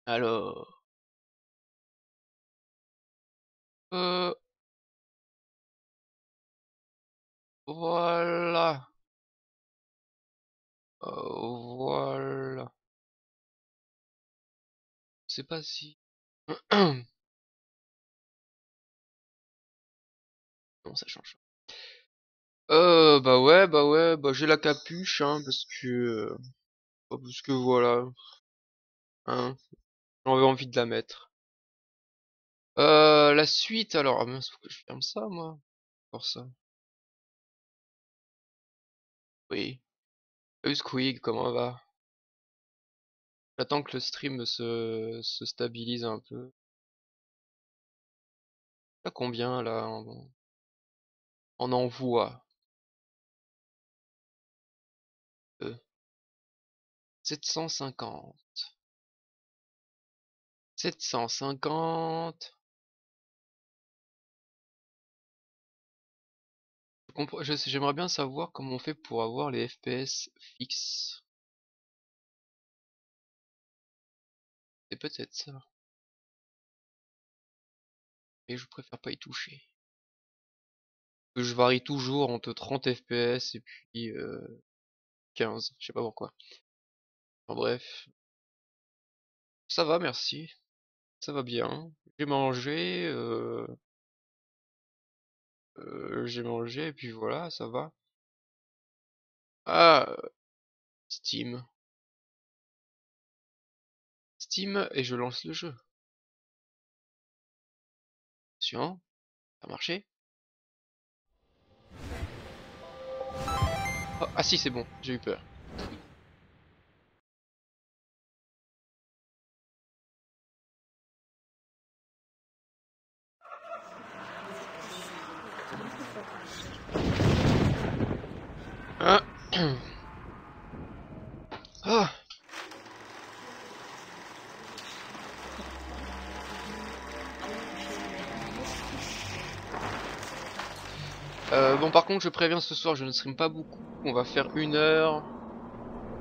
Alors, euh, voilà, voilà. Je sais pas si. Non, ça change. Bah ouais, bah j'ai la capuche, hein, parce que voilà, hein, j'avais envie de la mettre. La suite, alors, ah mince, faut que je ferme ça, moi, pour ça. Oui. Squeak, comment va? J'attends que le stream se stabilise un peu. Là, combien, là, en envoi? 750. 750. J'aimerais bien savoir comment on fait pour avoir les FPS fixes. C'est peut-être ça. Mais je préfère pas y toucher. Que je varie toujours entre 30 FPS et puis 15. Je sais pas pourquoi. En bref. Ça va, merci. Ça va bien. J'ai mangé, j'ai mangé et puis voilà, ça va. Ah, Steam. Steam et je lance le jeu. Attention, ça a marché. Oh, ah si, c'est bon, j'ai eu peur. Ah. Ah. Bon, par contre, je préviens, ce soir, je ne stream pas beaucoup. On va faire 1 heure.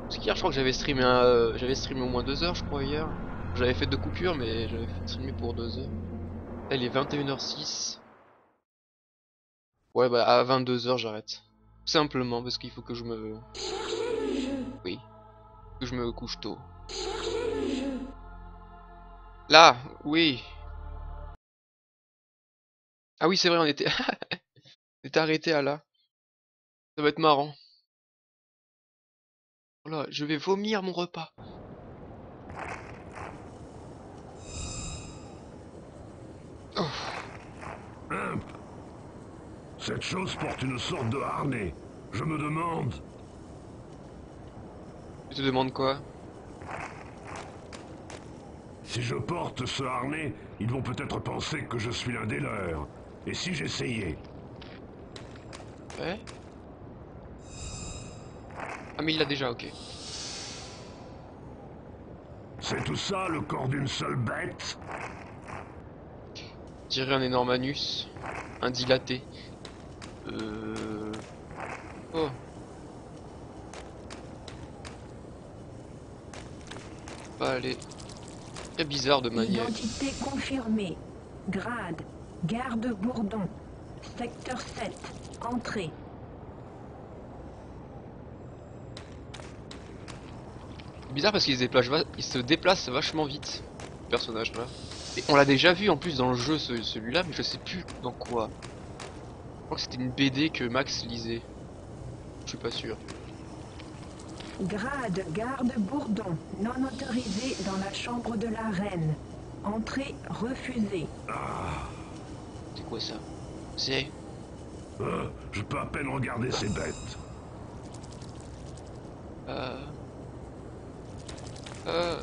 Parce qu'hier, je crois que j'avais streamé au moins 2 heures, je crois, hier. J'avais fait 2 coupures, mais j'avais streamé pour 2 heures. Là, il est 21h06. Ouais, bah, à 22 heures j'arrête. Simplement parce qu'il faut que je me... Oui, que je me couche tôt. Là, oui. Ah oui, c'est vrai, on était arrêté à là. Ça va être marrant. Voilà, je vais vomir mon repas. Oh, Cette chose porte une sorte de harnais. Je me demande... je te demande quoi? Si je porte ce harnais, ils vont peut-être penser que je suis l'un des leurs. Et si j'essayais? Ouais? Ah mais il l'a déjà, ok. C'est tout ça, le corps d'une seule bête? Je dirais un énorme anus. Un dilaté. Euh... Oh, pas aller. Très bizarre de manière. Identité confirmée. Grade. Garde Bourdon. Secteur 7. Entrée. Bizarre parce il se déplace vachement vite, ce personnage-là. Et on l'a déjà vu en plus dans le jeu, celui-là, mais je sais plus dans quoi. Je crois que c'était une BD que Max lisait. Je suis pas sûr. Grade. Garde Bourdon. Non autorisé dans la chambre de la reine. Entrée refusée. C'est quoi ça? C'est... Je peux à peine regarder ces bêtes. Euh... Euh...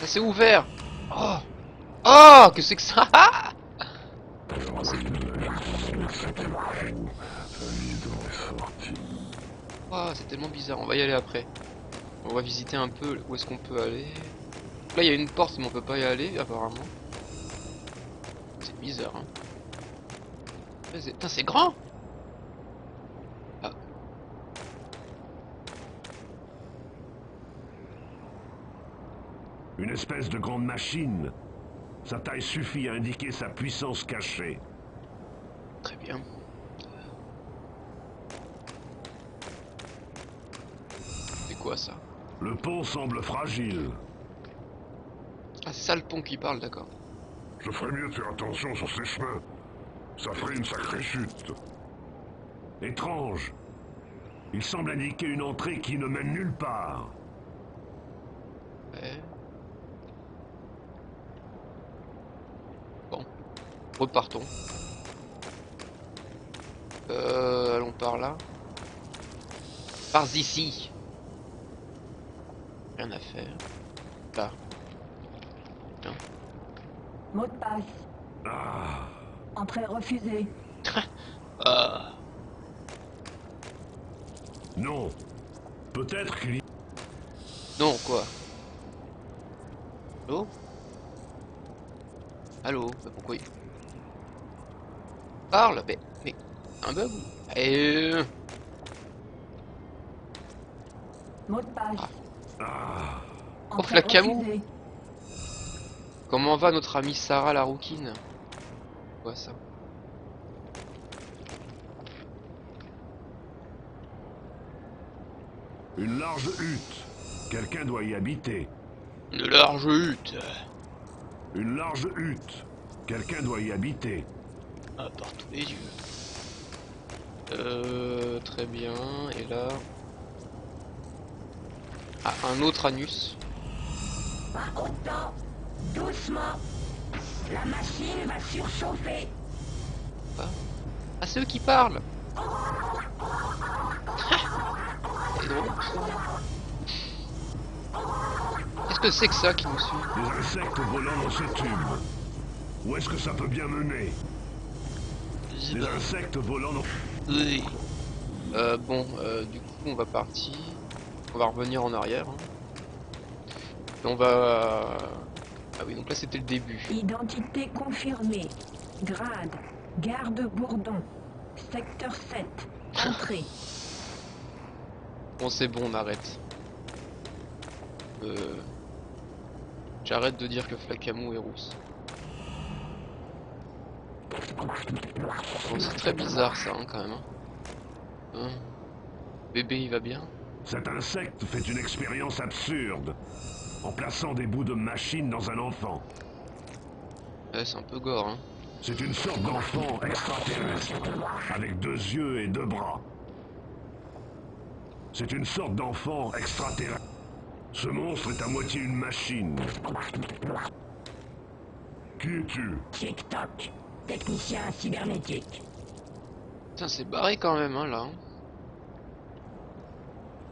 Ça s'est ouvert. Oh. Oh, que c'est que ça? Oh, c'est tellement bizarre. On va y aller après. On va visiter un peu où est-ce qu'on peut aller. Là, il y a une porte, mais on peut pas y aller, apparemment. C'est bizarre, hein. Putain, c'est grand! Ah. Une espèce de grande machine. Sa taille suffit à indiquer sa puissance cachée. Très bien. C'est quoi ça? Le pont semble fragile. Ah, c'est ça le pont qui parle, d'accord. Je ferais mieux de faire attention sur ces chemins. Ça ferait une sacrée chute. Étrange. Il semble indiquer une entrée qui ne mène nulle part. Ouais. Bon. Repartons. Allons par là. Par ici. Rien à faire. Là. Tiens. Mot de passe. Ah. Entrée refusée. Ah. Non. Peut-être qu'il y... Non, quoi? Allô? Allô? Mais pourquoi il... Parle? Mais... Un bug? Mot de passe. Ah. Entrée la Camou. refusée. Comment va notre amie Sarah la rouquine? Quoi ça? Une large hutte. Quelqu'un doit y habiter. Une large hutte. Une large hutte. Quelqu'un doit y habiter. Ah, par tous les yeux. Très bien. Et là... Ah, un autre anus. Pas autant. Doucement. La machine va surchauffer. Ah, c'est eux qui parlent. C'est drôle. Qu'est-ce que c'est que ça qui nous suit? Des insectes volant dans ce tube. Où est-ce que ça peut bien mener? Des insectes volant dans... Oui. Bon, du coup, on va partir. On va revenir en arrière. Hein. Et on va... Ah oui, donc là, c'était le début. Identité confirmée. Grade. Garde Bourdon. Secteur 7. Entrée. Bon, c'est bon, on arrête. J'arrête de dire que Flacamou est rousse. Bon, c'est très bizarre, ça, hein, quand même. Hein. Bébé, il va bien? Cet insecte fait une expérience absurde. En plaçant des bouts de machine dans un enfant. Ouais, c'est un peu gore, hein. C'est une sorte d'enfant extraterrestre. Avec 2 yeux et 2 bras. C'est une sorte d'enfant extraterrestre. Ce monstre est à moitié une machine. Qui es-tu? TikTok. Technicien cybernétique. Putain, c'est barré quand même, hein, là. Hein.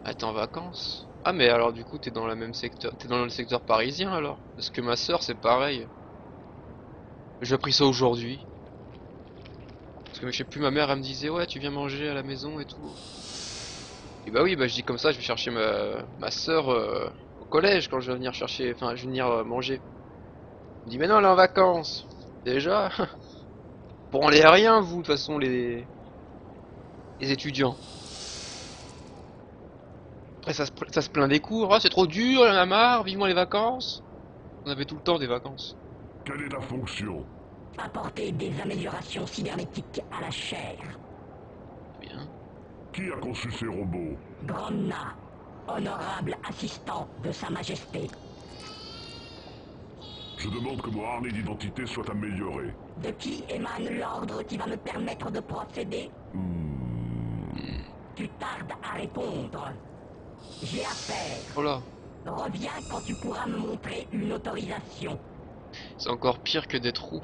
Ah, t'es en vacances? Ah, mais alors, du coup, t'es dans le même secteur. T'es dans le secteur parisien, alors? Parce que ma soeur, c'est pareil. J'ai appris ça aujourd'hui. Parce que je sais plus, ma mère, elle me disait, ouais, tu viens manger à la maison et tout. Et bah oui, bah je dis comme ça, je vais chercher ma soeur au collège quand je vais venir chercher, enfin, je vais venir manger. Elle me dit, mais non, elle est en vacances. Déjà? Pour aller à rien, vous, de toute façon, les étudiants. Après, ça se plaint des cours. Ah, c'est trop dur, il en a marre, vivement les vacances. On avait tout le temps des vacances. Quelle est ta fonction? Apporter des améliorations cybernétiques à la chair. Bien. Qui a conçu ces robots? Gromna, honorable assistant de Sa Majesté. Je demande que mon harnais d'identité soit amélioré. De qui émane l'ordre qui va me permettre de procéder? Tu tardes à répondre. J'ai affaire. Oh là, Reviens quand tu pourras me montrer une autorisation. c'est encore pire que des trous.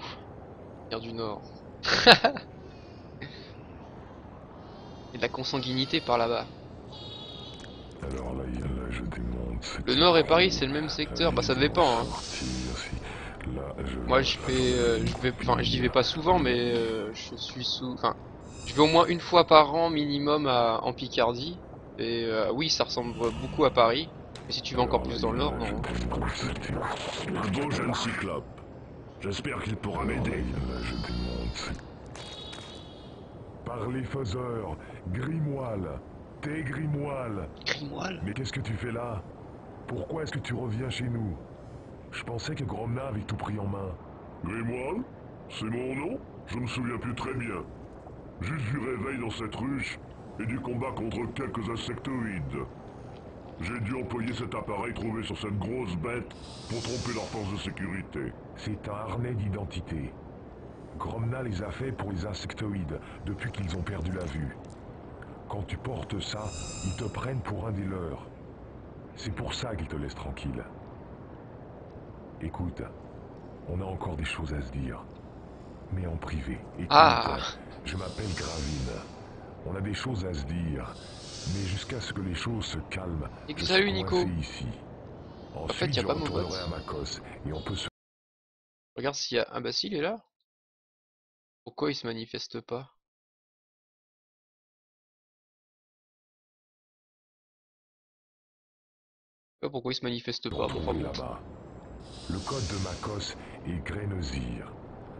Mer du Nord. Et de la consanguinité par là-bas. Alors là, je démonte. Le Nord et Paris, c'est le même secteur. Bah, ça dépend, hein. Moi, je j'y vais pas souvent, mais je suis enfin, je vais au moins une fois par an minimum en Picardie. Et oui, ça ressemble beaucoup à Paris. Mais si tu vas encore plus dans le Nord, non. Un beau jeune cyclope. J'espère qu'il pourra m'aider. Je démonte. Parlez faiseur, Grimoile, t'es Grimoile. Grimoire. Mais qu'est-ce que tu fais là? Pourquoi est-ce que tu reviens chez nous? Je pensais que Gromna avait tout pris en main. Grimoire? C'est mon nom? Je me souviens plus très bien. Juste du réveil dans cette ruche et du combat contre quelques insectoïdes. J'ai dû employer cet appareil trouvé sur cette grosse bête pour tromper leurs forces de sécurité. C'est un harnais d'identité. Gromna les a faits pour les insectoïdes depuis qu'ils ont perdu la vue. Quand tu portes ça, ils te prennent pour un des leurs. C'est pour ça qu'ils te laissent tranquille. Écoute, on a encore des choses à se dire. Mais en privé. Écoute, Ah, je m'appelle Gravine. On a des choses à se dire. Mais jusqu'à ce que les choses se calment, et je salut suis Nico. coincé ici. Ensuite, fait, y a je pas mon retournerai pote. à Makos et on peut se... Regarde s'il y a... Ah bah si, il est là. Pourquoi il se manifeste pas? Je sais pas pourquoi il se manifeste pas, bon, enfin retrouver bon. là-bas. Le code de Makos est Grenosir.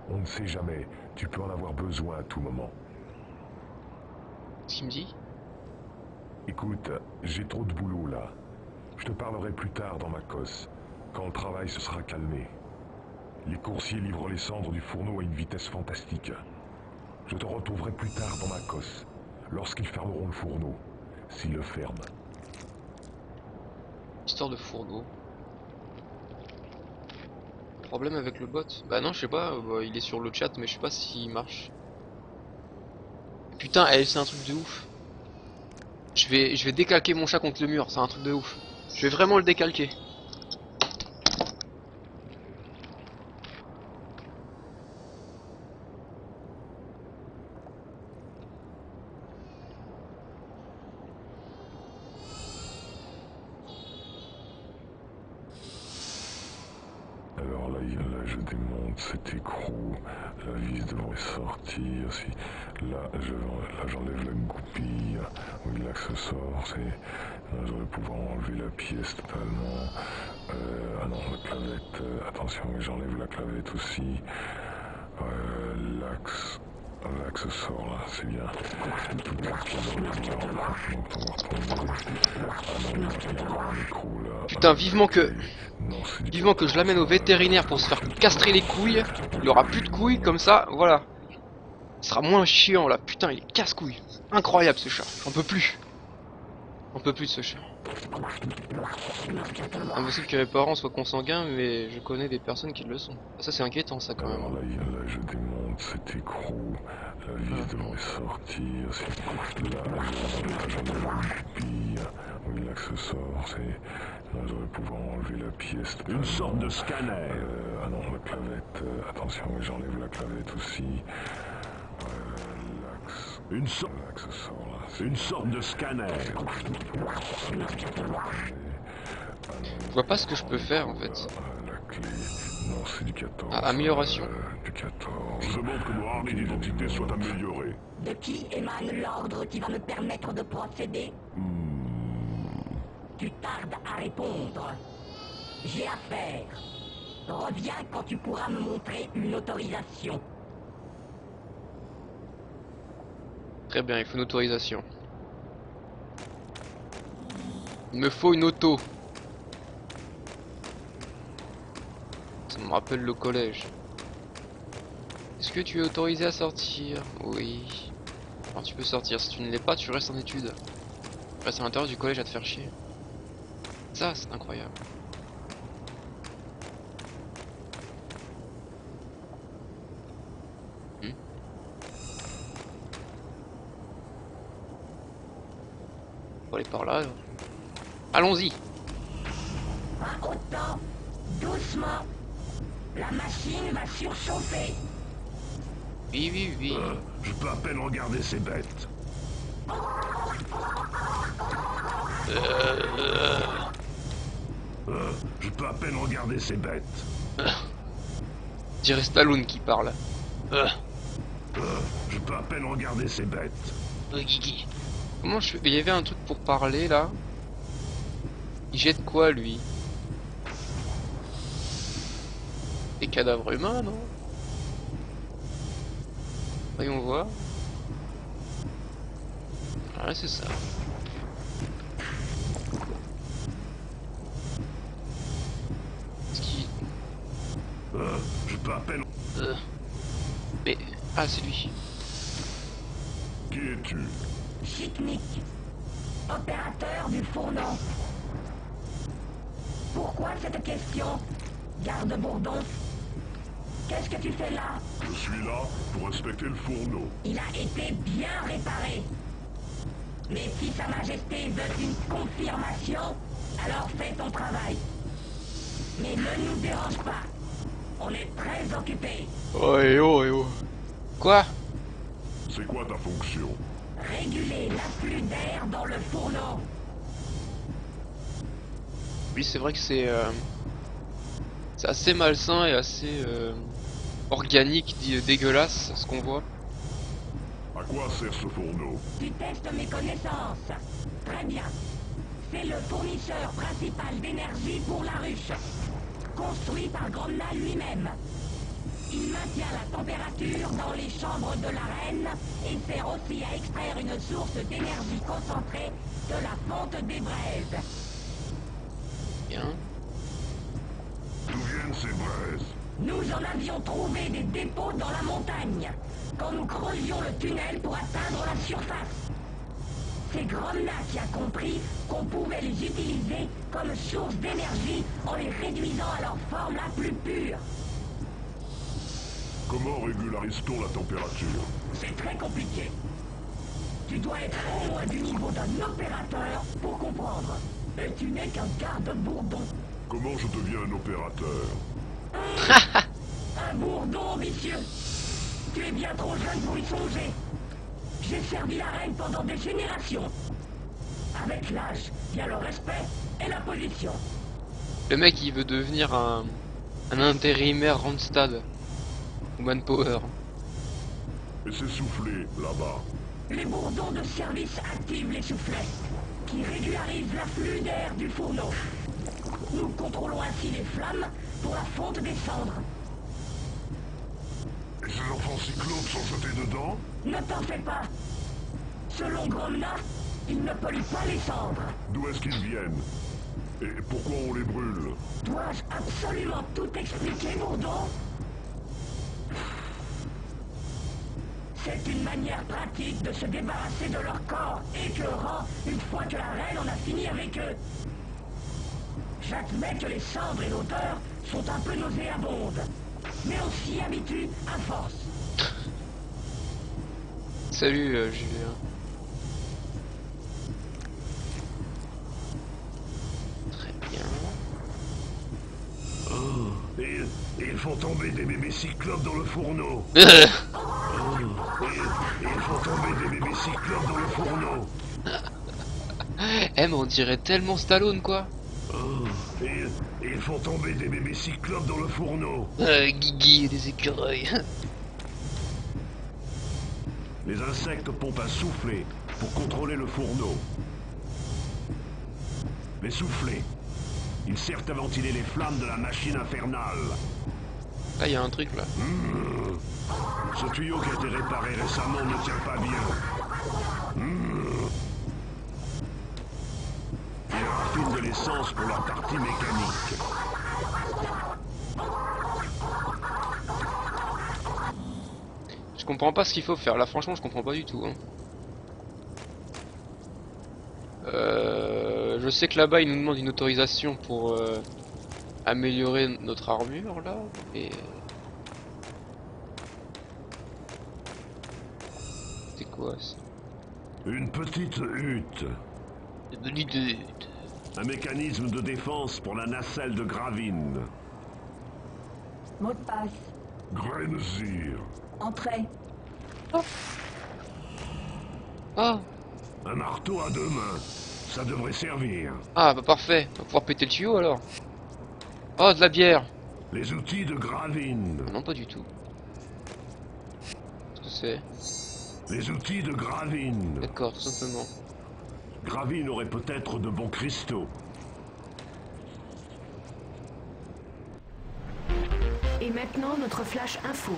On ne sait jamais, tu peux en avoir besoin à tout moment. Qu'est-ce qu'il me dit? Écoute, j'ai trop de boulot là. Je te parlerai plus tard dans Makos, quand le travail se sera calmé. Les coursiers livrent les cendres du fourneau à une vitesse fantastique. Je te retrouverai plus tard dans Makos, lorsqu'ils fermeront le fourneau, s'ils le ferment. Histoire de fourneau. Problème avec le bot? Bah non, je sais pas, bah, il est sur le chat, mais je sais pas s'il marche. Putain, c'est un truc de ouf. Je vais décalquer mon chat contre le mur, c'est un truc de ouf. Je vais vraiment le décalquer. Alors là, je démonte cet écrou, la vis devrait sortir, si là j'enlève la goupille, oui là que ce sort, là je vais pouvoir enlever la pièce totalement, ah non la clavette, attention oui, j'enlève la clavette aussi, l'axe sort là, c'est bien, toute la pièce dans les murs, donc on va retomber, ah non il y a encore un écrou là, Putain, vivement que... non, c'est du Vivement que je l'amène au vétérinaire pour se faire castrer les couilles. Il aura plus de couilles comme ça, voilà. Il sera moins chiant là, putain il est casse-couille. Incroyable ce chat, j'en peux plus. J'en peux plus de ce chat. Impossible que mes parents soient consanguins, mais je connais des personnes qui le sont. Ah, ça c'est inquiétant ça quand même. Alors là, je démonte cet écrou, la vis devrait sortir, là j'enlève la goupille, oui là que ce sort, là je vais pouvoir enlever la pièce. Une sorte de scanner. Ah non, la clavette, attention, oui, j'enlève la clavette aussi. L'axe. Une sorte. L'axe sort là. Une sorte de scanner. Je vois pas ce que je peux faire en fait. La clé. Non, c'est du 14. Ah, amélioration. Du 14. Je demande que mon harnais d'identité soit amélioré. De qui émane l'ordre qui va me permettre de procéder? Tu tardes à répondre. J'ai affaire. Reviens quand tu pourras me montrer une autorisation. Très bien, il faut une autorisation. Il me faut une auto. Ça me rappelle le collège. Est-ce que tu es autorisé à sortir? Oui. Alors tu peux sortir, si tu ne l'es pas, tu restes en études. Tu restes à l'intérieur du collège à te faire chier. Ça, c'est incroyable. On va aller par là. Allons-y. Pas autant. Doucement. La machine va surchauffer. Oui, oui, oui. Je peux à peine regarder ces bêtes. Je peux à peine regarder ces bêtes. Dirait Stallone qui parle. Je peux à peine regarder ces bêtes. Guigui. Comment je fais? Il y avait un truc pour parler là. Il jette quoi lui? Des cadavres humains, non? Voyons voir. Ah, c'est ça. Est-ce qu'il... Je peux à peine... Mais... Ah, c'est lui. Qui es-tu? Chiknik, opérateur du fourneau. Pourquoi cette question, garde Bourdon? Qu'est-ce que tu fais là? Je suis là pour inspecter le fourneau. Il a été bien réparé. Mais si Sa Majesté veut une confirmation, alors fais ton travail. Mais ne nous dérange pas. On est très occupés. Oh et oh et oh. Quoi? C'est quoi ta fonction? Réguler l'afflux d'air dans le fourneau. Oui, c'est vrai que c'est assez malsain et assez organique, dégueulasse ce qu'on voit. À quoi sert ce fourneau? Tu testes mes connaissances. Très bien. C'est le fournisseur principal d'énergie pour la ruche. Construit par Gromna lui-même. Il maintient la température dans les chambres de l'arène et sert aussi à extraire une source d'énergie concentrée de la fonte des braises. Bien. D'où viennent ces braises? Nous en avions trouvé des dépôts dans la montagne, quand nous creusions le tunnel pour atteindre la surface. C'est Gromna qui a compris qu'on pouvait les utiliser comme source d'énergie en les réduisant à leur forme la plus pure. Comment régularise-t-on la température? C'est très compliqué. Tu dois être au moins du niveau d'un opérateur pour comprendre. Et tu n'es qu'un garde-bourdon. Comment je deviens un opérateur? Un bourdon ambitieux. Tu es bien trop jeune pour y songer. J'ai servi la reine pendant des générations. Avec l'âge, vient le respect et la position. Le mec il veut devenir un intérimaire Randstad. Ou Manpower. Et c'est soufflé, là-bas. Les bourdons de service activent les soufflets, qui régularisent l'afflux d'air du fourneau. Nous contrôlons ainsi les flammes pour la fonte des cendres. Et ces enfants cyclopes sont jetés dedans? Ne t'en fais pas. Selon Gromna, ils ne polluent pas les cendres. D'où est-ce qu'ils viennent? Et pourquoi on les brûle? Dois-je absolument tout expliquer, bourdon? C'est une manière pratique de se débarrasser de leur corps écœurant une fois que la reine en a fini avec eux. J'admets que les cendres et l'odeur sont un peu nauséabondes, mais on s'y habitue à force. Salut Julien. Très bien. Oh, ils font tomber des bébés cyclopes dans le fourneau. Ils font tomber des bébés cyclopes dans le fourneau. Eh mais on dirait tellement Stallone quoi. Ils font tomber des bébés cyclopes dans le fourneau. Guigui et des écureuils. Les insectes pompent un soufflet pour contrôler le fourneau. Les soufflets, ils servent à ventiler les flammes de la machine infernale. Là y a un truc là. Ce tuyau qui a été réparé récemment ne tient pas bien. Ils raffinent de l'essence pour leur partie mécanique. Je comprends pas ce qu'il faut faire là, franchement je comprends pas du tout. Hein. Je sais que là-bas il nous demande une autorisation pour améliorer notre armure là, et... C'est quoi ça? Une petite hutte. Un mécanisme de défense pour la nacelle de Gravine. Mot de passe. Grenzir. Entrée. Oh. Un marteau à deux mains. Ça devrait servir. Ah bah parfait, on va pouvoir péter le tuyau alors. Oh, de la bière. Les outils de Gravine. Ah non, pas du tout. Qu'est-ce que c'est? Les outils de Gravine. D'accord, tout simplement. Gravine aurait peut-être de bons cristaux. Et maintenant, notre flash info.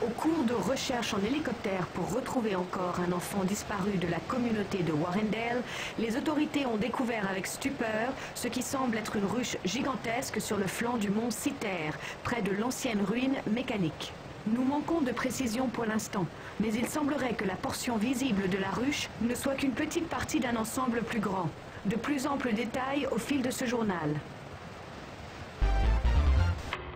Au cours de recherches en hélicoptère pour retrouver encore un enfant disparu de la communauté de Warrendale, les autorités ont découvert avec stupeur ce qui semble être une ruche gigantesque sur le flanc du mont Citer, près de l'ancienne ruine mécanique. Nous manquons de précision pour l'instant, mais il semblerait que la portion visible de la ruche ne soit qu'une petite partie d'un ensemble plus grand. De plus amples détails au fil de ce journal.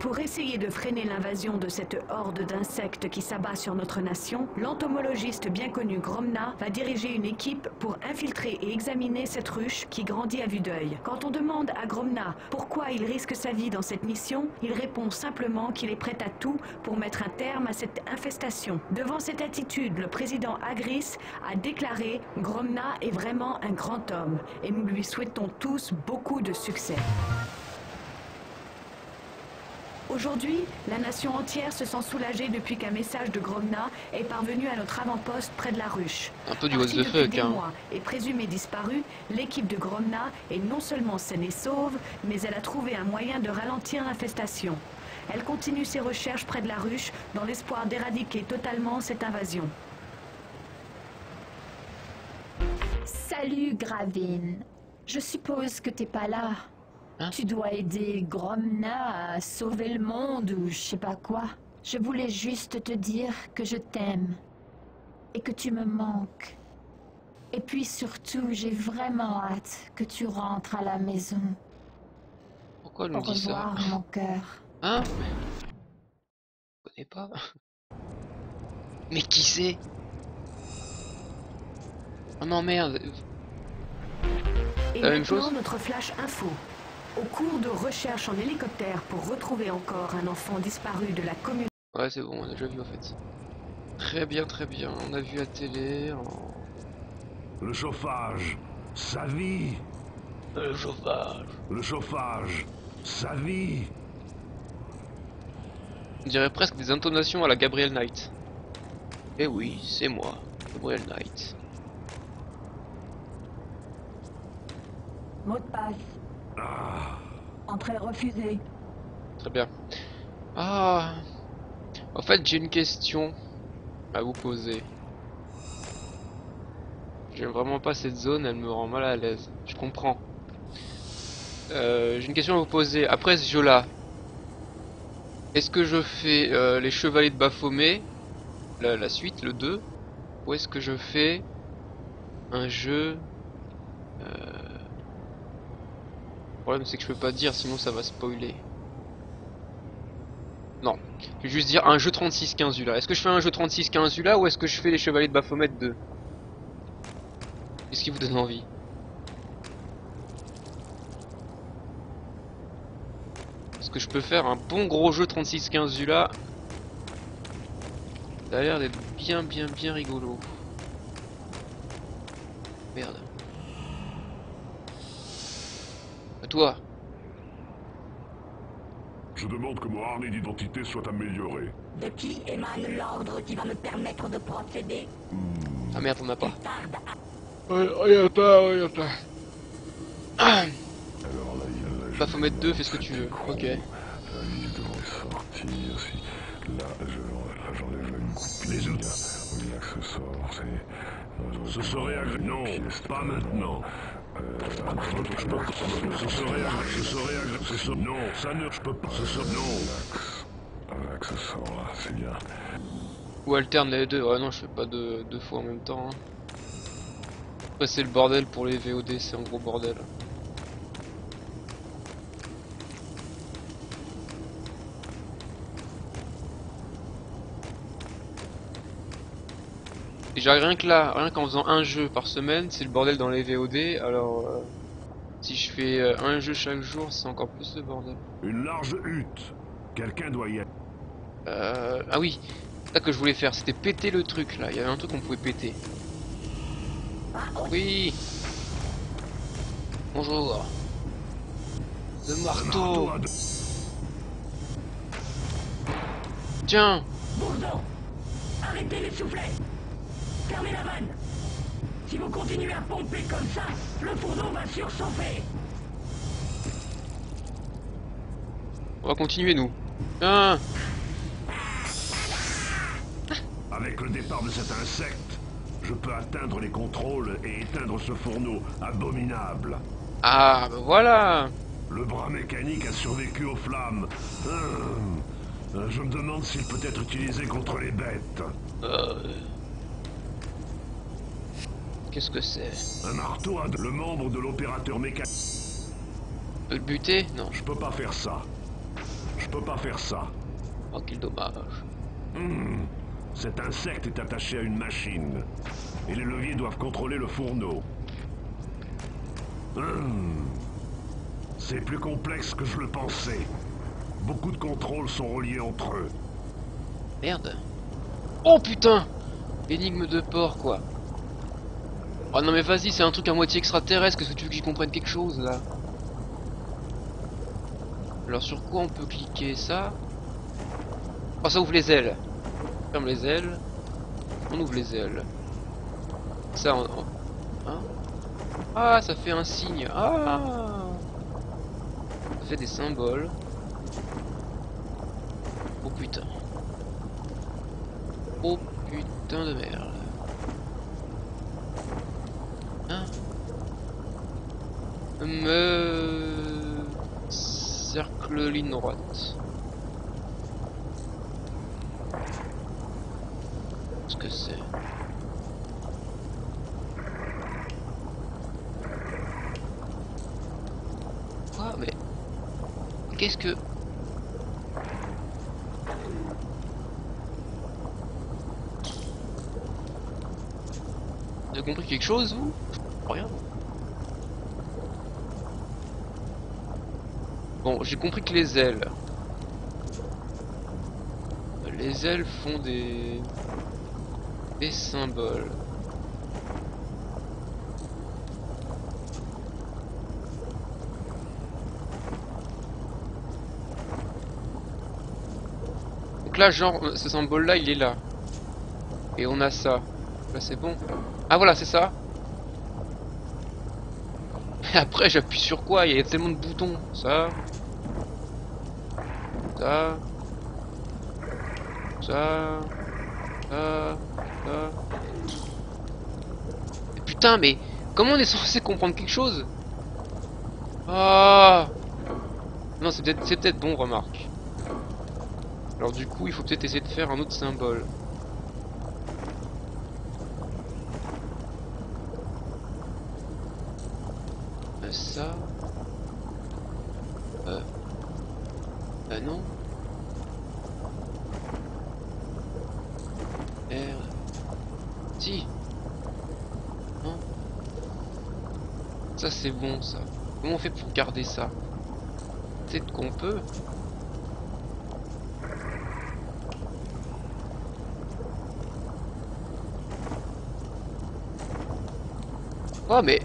Pour essayer de freiner l'invasion de cette horde d'insectes qui s'abat sur notre nation, l'entomologiste bien connu Gromna va diriger une équipe pour infiltrer et examiner cette ruche qui grandit à vue d'œil. Quand on demande à Gromna pourquoi il risque sa vie dans cette mission, il répond simplement qu'il est prêt à tout pour mettre un terme à cette infestation. Devant cette attitude, le président Agris a déclaré « Gromna est vraiment un grand homme et nous lui souhaitons tous beaucoup de succès ». Aujourd'hui, la nation entière se sent soulagée depuis qu'un message de Gromna est parvenu à notre avant-poste près de la ruche. Un peu du what Partie the depuis fuck, des hein. mois et présumée disparue, l'équipe de Gromna est non seulement saine et sauve, mais elle a trouvé un moyen de ralentir l'infestation. Elle continue ses recherches près de la ruche dans l'espoir d'éradiquer totalement cette invasion. Salut Gravine. Je suppose que t'es pas là. Hein? Tu dois aider Gromna à sauver le monde ou je sais pas quoi. Je voulais juste te dire que je t'aime et que tu me manques. Et puis surtout, j'ai vraiment hâte que tu rentres à la maison. Pourquoi elle Au nous dit ça? revoir, mon cœur. Hein? Je connais pas. Mais qui c'est? Oh non, merde. Et La même maintenant, chose? notre flash info. Au cours de recherches en hélicoptère pour retrouver encore un enfant disparu de la communauté. Ouais, c'est bon, on a déjà vu en fait. Très bien, très bien. On a vu la télé. Le chauffage, sa vie. Le chauffage. Le chauffage, sa vie. On dirait presque des intonations à la Gabriel Knight. Eh oui, c'est moi, Gabriel Knight. Mot de passe. Entrée refusée. Très bien. Ah. En fait, j'ai une question à vous poser. J'aime vraiment pas cette zone, elle me rend mal à l'aise. Je comprends. J'ai une question à vous poser. Après ce jeu-là, est-ce que je fais les Chevaliers de Baphomet, la suite, le 2, ou est-ce que je fais un jeu... Le problème c'est que je peux pas dire, sinon ça va spoiler. Non, je vais juste dire un jeu 36-15 ULA. Est-ce que je fais un jeu 36-15 ULA ou est-ce que je fais les Chevaliers de Baphomet 2? Qu'est-ce qui vous donne envie? Est-ce que je peux faire un bon gros jeu 36-15 ULA? Ça a l'air d'être bien rigolo. Merde. À toi. Je demande que mon harnais d'identité soit amélioré. De qui émane l'ordre qui va me permettre de procéder? Ah merde, on a pas. Tarde à... Ouais, pas. Ah, Alors là, Baphomet 2, fais ce que tu veux. Ok. La vie devrait sortir. Si... Là, j'enlève la goupille. Les autres. Oui, là que ce sort, c'est... Ce serait agréable. Non, pas maintenant. Ce serait agréable. Non, ça ne... Je peux pas. Ce serait... Non. Là que ce sort, là, c'est bien. Ou alterne les deux. Ouais, non, je fais pas deux fois en même temps. Hein. Après, c'est le bordel pour les VOD, c'est un gros bordel. Déjà rien que là, rien qu'en faisant un jeu par semaine, c'est le bordel dans les VOD, alors si je fais un jeu chaque jour, c'est encore plus le bordel. Une large hutte. Quelqu'un doit y être. Ah oui, c'est ça que je voulais faire, c'était péter le truc là, il y avait un truc qu'on pouvait péter. Oui. Bonjour. Le marteau. Tiens. Bourdon! Arrêtez les soufflets! Fermez la vanne! Si vous continuez à pomper comme ça, le fourneau va surchauffer! On va continuer nous. Tiens. Avec le départ de cet insecte, je peux atteindre les contrôles et éteindre ce fourneau abominable. Ah, bah voilà. Le bras mécanique a survécu aux flammes. Je me demande s'il peut être utilisé contre les bêtes. Qu'est-ce que c'est? Un marteau à le membre de l'opérateur mécanique. Peut le buter? Non. Je peux pas faire ça. Je peux pas faire ça. Oh, quel dommage. Cet insecte est attaché à une machine. Et les leviers doivent contrôler le fourneau. C'est plus complexe que je le pensais. Beaucoup de contrôles sont reliés entre eux. Merde. Oh putain! Énigme de porc, quoi. Oh non mais vas-y, c'est un truc à moitié extraterrestre, qu'est-ce que tu veux que j'y comprenne quelque chose, là? Alors sur quoi on peut cliquer ça? Oh, ça ouvre les ailes. On ferme les ailes. On ouvre les ailes. Ça, hein? Ah, ça fait un signe. Ah! Ça fait des symboles. Oh putain. Oh putain de merde. Hein? Cercle ligne droite. Qu'est-ce que c'est? Quoi? Mais qu'est-ce que... Vous avez compris quelque chose, vous? Rien. Bon, j'ai compris que les ailes font des symboles. Donc là, genre, ce symbole là, il est là. Et on a ça. Là, c'est bon. Ah voilà, c'est ça. Et après, j'appuie sur quoi? Il y a tellement de boutons. Ça. Ça. Ça. Ça. Ça. Et putain, mais comment on est censé comprendre quelque chose? Ah. Non, c'est peut-être bon, remarque. Alors du coup, il faut peut-être essayer de faire un autre symbole. Ça. Non. R. Si. Non. Ça c'est bon ça. Comment on fait pour garder ça? Peut-être qu'on peut. Oh mais...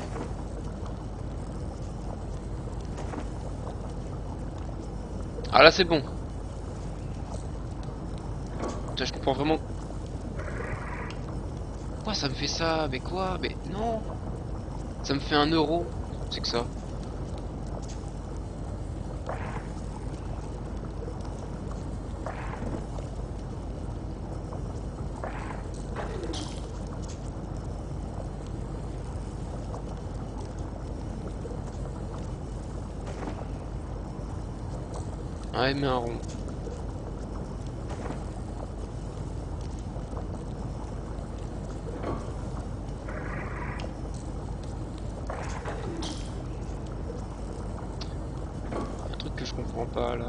Ah là c'est bon. Putain, je comprends vraiment. Pourquoi ça me fait ça? Mais quoi? Mais non. Ça me fait 1 euro. C'est que ça. Ouais, mais un rond. Un truc que je comprends pas là.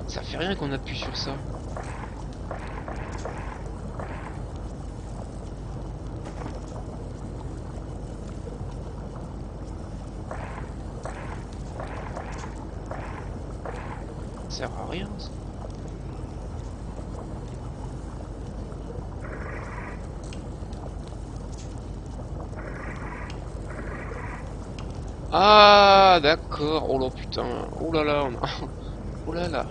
Ça fait rien qu'on appuie sur ça. Ça sert à rien ça. Ah d'accord. Oh là putain. Oh là là. Oh là là.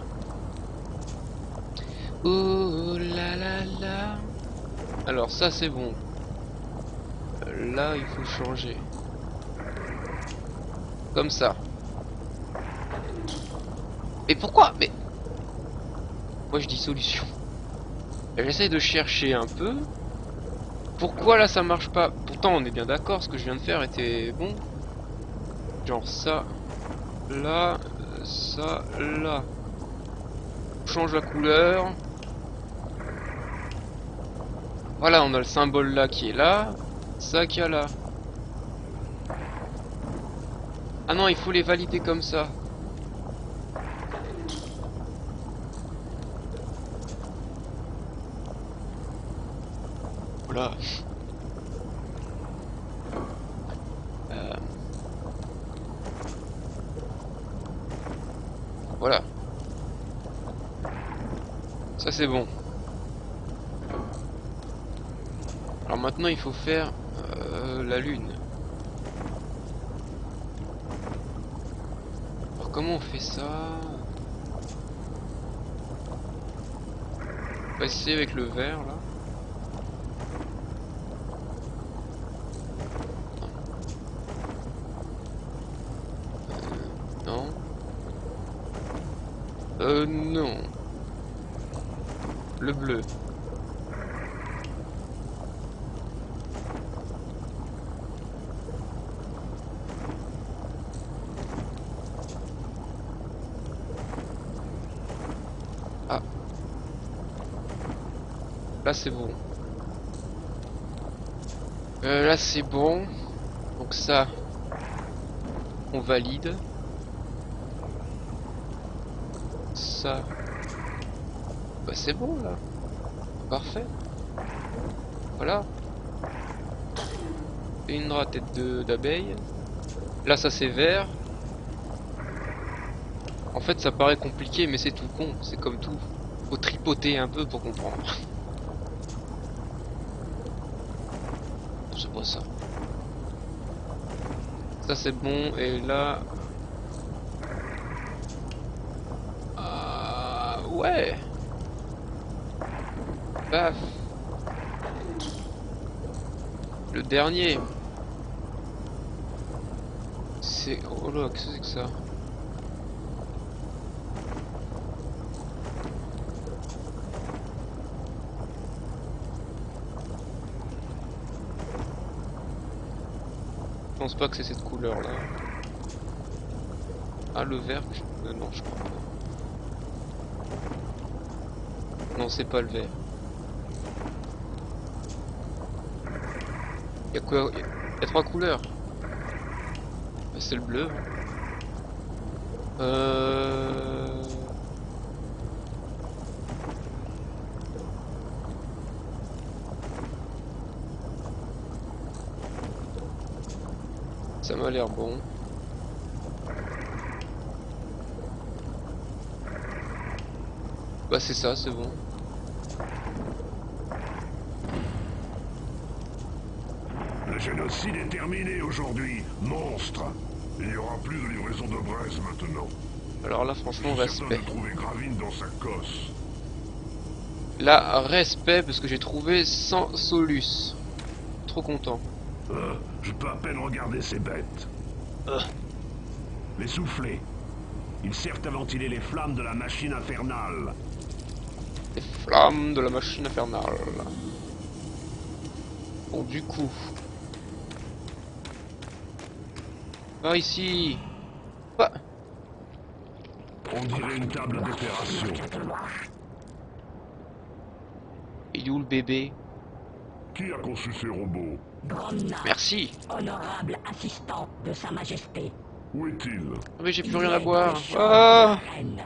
Oh là là là. Alors ça c'est bon. Là il faut changer. Comme ça. Mais pourquoi? Mais moi je dis solution. J'essaye de chercher un peu. Pourquoi là ça marche pas? Pourtant on est bien d'accord, ce que je viens de faire était bon. Genre ça, là, ça, là. On change la couleur. Voilà, on a le symbole là qui est là. Ça qui est là. Ah non, il faut les valider comme ça. Voilà. Voilà. Ça c'est bon. Alors maintenant il faut faire la lune. Alors comment on fait ça? On va essayer avec le vert là. Non. Non. Le bleu. Ah. Là c'est bon. Là c'est bon. Donc ça, on valide. Ça, bah c'est bon là. Parfait. Voilà. Une tête d'abeille. Là ça c'est vert. En fait ça paraît compliqué mais c'est tout con. C'est comme tout. Faut tripoter un peu pour comprendre. C'est pas ça. Ça c'est bon et là... ouais. Paf. Le dernier. C'est... oh là, qu'est-ce que c'est que ça? Je pense pas que c'est cette couleur là. Ah le vert non je crois pas. Non c'est pas le vert. Il y a quoi? Il y a trois couleurs. C'est le bleu. Ça m'a l'air bon. Bah c'est ça, c'est bon. Le génocide est terminé aujourd'hui, monstre. Il n'y aura plus de livraison de braise maintenant. Alors là franchement respect. De trouver Gravine dans sa cosse. Là respect parce que j'ai trouvé 100 solus. Trop content. Je peux à peine regarder ces bêtes. Les soufflets. Ils servent à ventiler les flammes de la machine infernale. Les flammes de la machine infernale. Bon du coup. Par ici. Bah. On dirait une table d'opération. Il est où le bébé? Qui a conçu ces robots? Gromna, Merci. honorable assistant de Sa Majesté. Où est-il? Ah mais j'ai plus Il rien est à dans boire. les chambres Ah de la reine.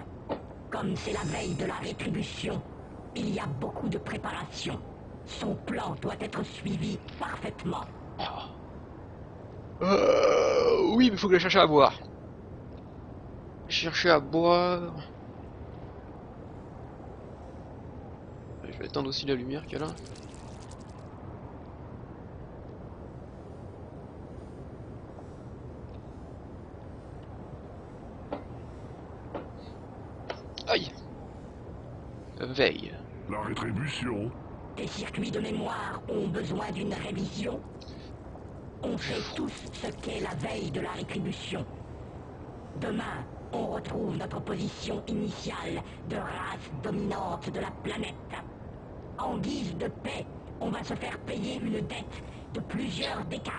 Comme c'est la veille de la rétribution, il y a beaucoup de préparation. Son plan doit être suivi parfaitement. oui, mais faut que je cherche à boire. Chercher à boire. Je vais éteindre aussi la lumière qu'il y a là. Aïe. Veille. La rétribution. Tes circuits de mémoire ont besoin d'une révision. On sait tous ce qu'est la veille de la rétribution. Demain, on retrouve notre position initiale de race dominante de la planète. En guise de paix, on va se faire payer une dette de plusieurs décades.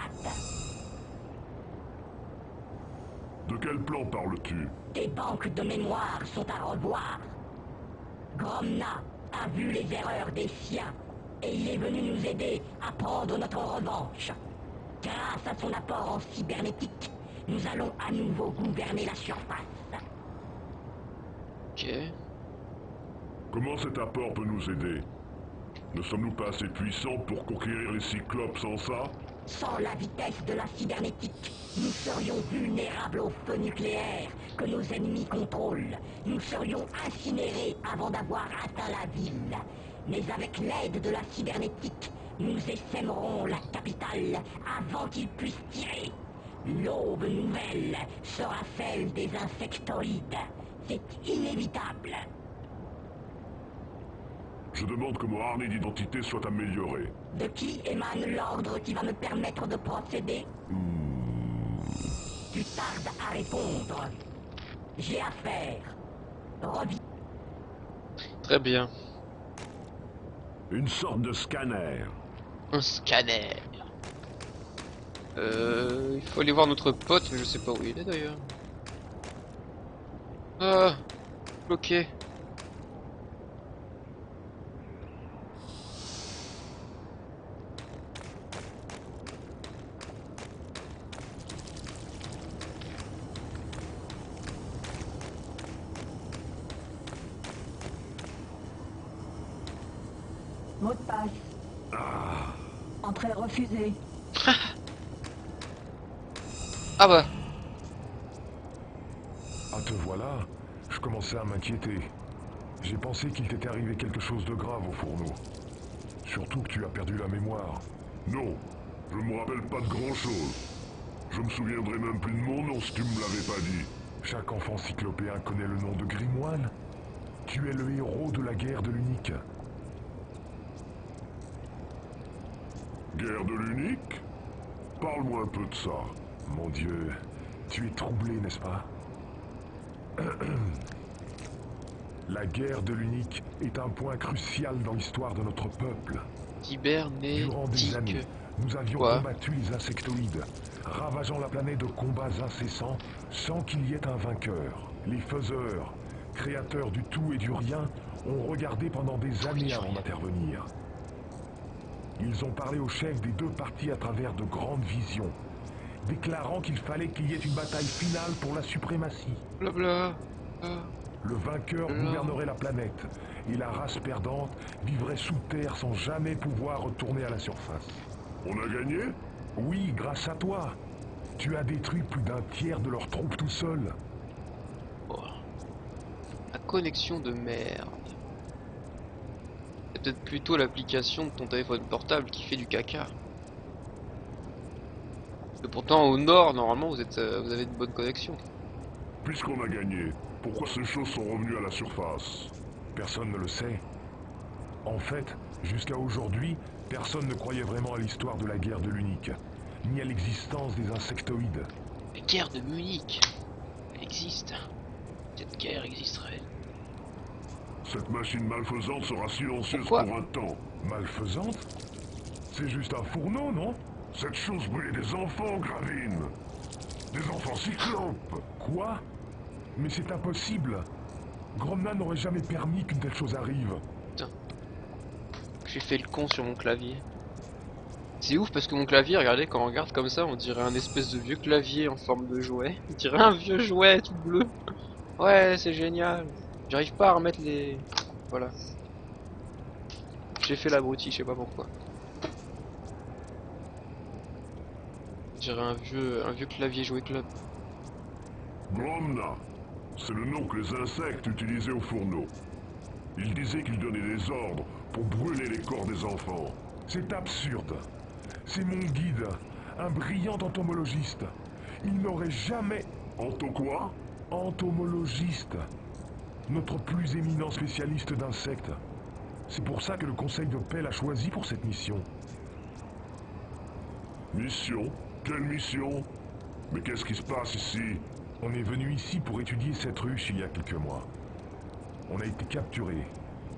De quel plan parles-tu? Tes banques de mémoire sont à revoir. Gromna a vu les erreurs des siens et il est venu nous aider à prendre notre revanche. Grâce à son apport en cybernétique, nous allons à nouveau gouverner la surface. Ok. Comment cet apport peut nous aider? Ne sommes-nous pas assez puissants pour conquérir les Cyclopes sans ça? Sans la vitesse de la cybernétique, nous serions vulnérables au feu nucléaire que nos ennemis contrôlent. Nous serions incinérés avant d'avoir atteint la ville. Mais avec l'aide de la cybernétique, nous essaimerons la capitale avant qu'ils puissent tirer. L'aube nouvelle sera celle des insectoïdes. C'est inévitable. Je demande que mon harnais d'identité soit amélioré. De qui émane l'ordre qui va me permettre de procéder? Tu tardes à répondre. J'ai affaire. Reviens. Très bien. Une sorte de scanner. Un scanner. Il faut aller voir notre pote, mais je sais pas où il est d'ailleurs. Ah, bloqué. Mot de passe. Entrée refusée. Ah bah. Ah, te voilà. Je commençais à m'inquiéter. J'ai pensé qu'il t'était arrivé quelque chose de grave au fourneau. Surtout que tu as perdu la mémoire. Non, je me rappelle pas de grand-chose. Je me souviendrai même plus de mon nom si tu me l'avais pas dit. Chaque enfant cyclopéen connaît le nom de Grimoine. Tu es le héros de la guerre de l'Unique. Guerre de l'Unique? Parle-moi un peu de ça. Mon Dieu, tu es troublé, n'est-ce pas? La guerre de l'Unique est un point crucial dans l'histoire de notre peuple. Durant des années, Cybernétique. nous avions Quoi? combattu les insectoïdes, ravageant la planète de combats incessants sans qu'il y ait un vainqueur. Les faiseurs, créateurs du tout et du rien, ont regardé pendant des années avant d'intervenir. Ils ont parlé aux chefs des deux parties à travers de grandes visions, déclarant qu'il fallait qu'il y ait une bataille finale pour la suprématie. Blabla. Ah. Le vainqueur gouvernerait la planète, et la race perdante vivrait sous terre sans jamais pouvoir retourner à la surface. On a gagné? Oui, grâce à toi. Tu as détruit plus d'un tiers de leurs troupes tout seul. Oh. La connexion de merde. C'est peut-être plutôt l'application de ton téléphone portable qui fait du caca. Et pourtant au nord, normalement, vous avez une bonne connexion. Puisqu'on a gagné, pourquoi ces choses sont revenues à la surface? Personne ne le sait. En fait, jusqu'à aujourd'hui, personne ne croyait vraiment à l'histoire de la guerre de l'Unique, ni à l'existence des insectoïdes. La guerre de Munich. Elle existe. Cette guerre existerait. Cette machine malfaisante sera silencieuse Pourquoi? pour un temps. Malfaisante? C'est juste un fourneau, non? Cette chose brûlait des enfants, Gravine. Des enfants cyclopes. Quoi? Mais c'est impossible. Gromna n'aurait jamais permis qu'une telle chose arrive. J'ai fait le con sur mon clavier. C'est ouf parce que mon clavier, regardez, quand on regarde comme ça, on dirait un espèce de vieux clavier en forme de jouet. On dirait un vieux jouet tout bleu. Ouais, c'est génial. J'arrive pas à remettre les... Voilà. J'ai fait l'abruti, je sais pas pourquoi. On dirait un vieux clavier jouet club. Gromna, c'est le nom que les insectes utilisaient au fourneau. Ils disaient qu'ils donnaient des ordres pour brûler les corps des enfants. C'est absurde. C'est mon guide, un brillant entomologiste. Il n'aurait jamais... Anto quoi? Entomologiste. Notre plus éminent spécialiste d'insectes. C'est pour ça que le Conseil de paix l'a choisi pour cette mission. Mission? Quelle mission? Mais qu'est-ce qui se passe ici? On est venu ici pour étudier cette ruche il y a quelques mois. On a été capturés,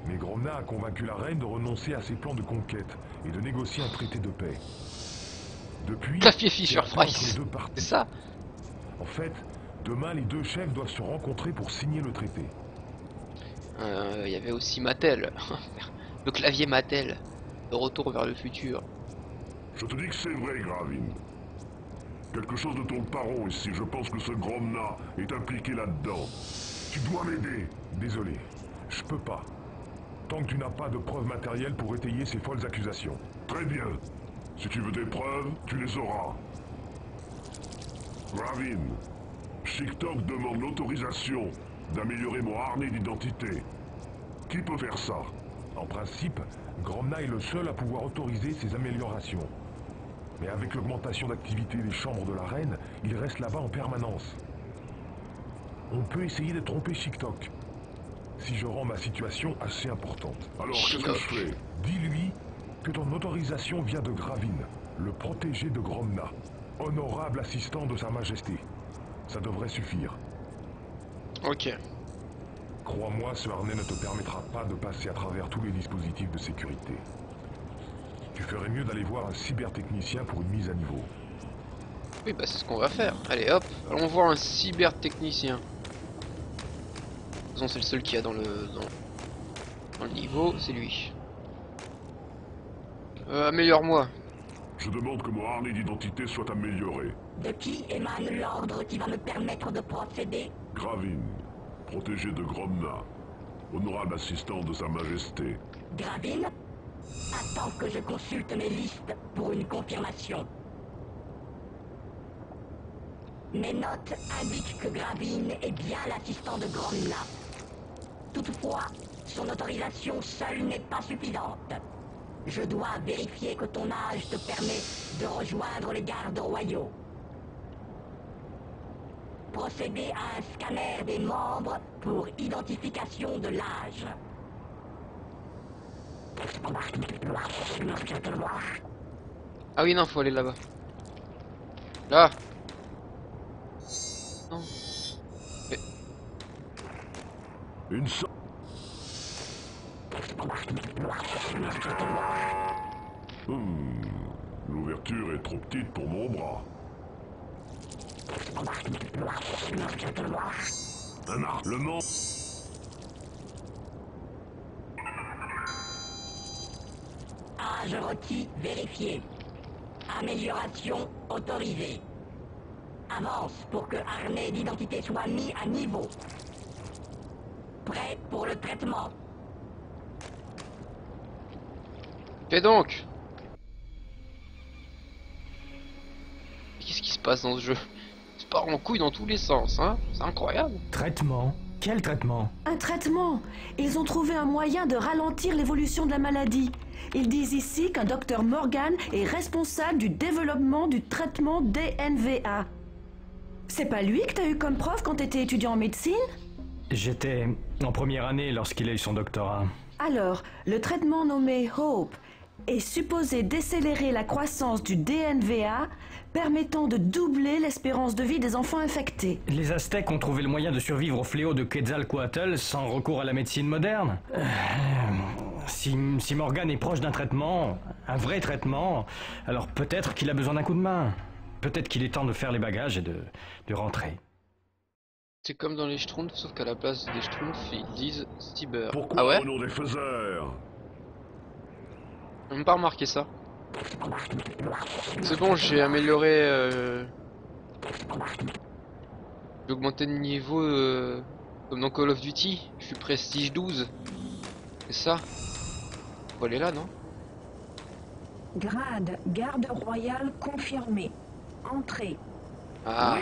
mais Gromna a convaincu la reine de renoncer à ses plans de conquête et de négocier un traité de paix. Depuis, Clavier c'est Fisher la paix entre Price. les deux C'est parties. ça? En fait, demain les deux chefs doivent se rencontrer pour signer le traité. Il y avait aussi Mattel. Le clavier Mattel. De retour vers le futur. Je te dis que c'est vrai, Gravine. Quelque chose ne tourne pas rond ici. Je pense que ce Gromna est impliqué là-dedans. Tu dois m'aider. Désolé, je peux pas. Tant que tu n'as pas de preuves matérielles pour étayer ces folles accusations. Très bien. Si tu veux des preuves, tu les auras. Gravine, Shiktok demande l'autorisation d'améliorer mon harnais d'identité. Qui peut faire ça? En principe, Gromna est le seul à pouvoir autoriser ces améliorations. Mais avec l'augmentation d'activité des chambres de la reine, il reste là-bas en permanence. On peut essayer de tromper Shiktok. Si je rends ma situation assez importante. Alors, qu'est-ce que je fais? Dis-lui que ton autorisation vient de Gravine, le protégé de Gromna, honorable assistant de Sa Majesté. Ça devrait suffire. Ok. Crois-moi, ce harnais ne te permettra pas de passer à travers tous les dispositifs de sécurité. Tu ferais mieux d'aller voir un cybertechnicien pour une mise à niveau. Oui, bah c'est ce qu'on va faire. Allez hop, allons voir un cybertechnicien. De toute façon, c'est le seul qu'il y a dans le niveau, c'est lui. Améliore-moi. Je demande que mon harnais d'identité soit amélioré. De qui émane l'ordre qui va me permettre de procéder? Gravine, protégé de Gromna, honorable assistant de Sa Majesté. Gravine? Attends que je consulte mes listes pour une confirmation. Mes notes indiquent que Gravine est bien l'assistant de Gromna. Toutefois, son autorisation seule n'est pas suffisante. Je dois vérifier que ton âge te permet de rejoindre les gardes royaux. Procéder à un scanner des membres pour identification de l'âge. Ah oui, non, faut aller là-bas. Là. Non. Une so... L'ouverture est trop petite pour mon bras. Un armement. Âge requis vérifié. Amélioration autorisée. Avance pour que harnais d'identité soit mis à niveau. Prêt pour le traitement. Fais donc. Qu'est-ce qui se passe dans ce jeu? Ça part en couille dans tous les sens, hein? C'est incroyable. Traitement? Quel traitement? Un traitement. Ils ont trouvé un moyen de ralentir l'évolution de la maladie. Ils disent ici qu'un docteur Morgan est responsable du développement du traitement DNVA. C'est pas lui que t'as eu comme prof quand t'étais étudiant en médecine? J'étais en première année lorsqu'il a eu son doctorat. Alors, le traitement nommé Hope est supposé décélérer la croissance du DNVA, permettant de doubler l'espérance de vie des enfants infectés. Les Aztèques ont trouvé le moyen de survivre au fléau de Quetzalcoatl sans recours à la médecine moderne. Si Morgan est proche d'un traitement, un vrai traitement, alors peut-être qu'il a besoin d'un coup de main. Peut-être qu'il est temps de faire les bagages et de rentrer. C'est comme dans les Schtroumpfs, sauf qu'à la place des Schtroumpfs, ils disent Stieber. Pourquoi Ah ouais? au nom des faiseurs? J'ai même pas remarqué ça. C'est bon, j'ai amélioré... J'ai augmenté de niveau comme dans Call of Duty. Je suis prestige 12. C'est ça? Faut aller là, non? Grade, garde royale confirmé. Entrée. Ah.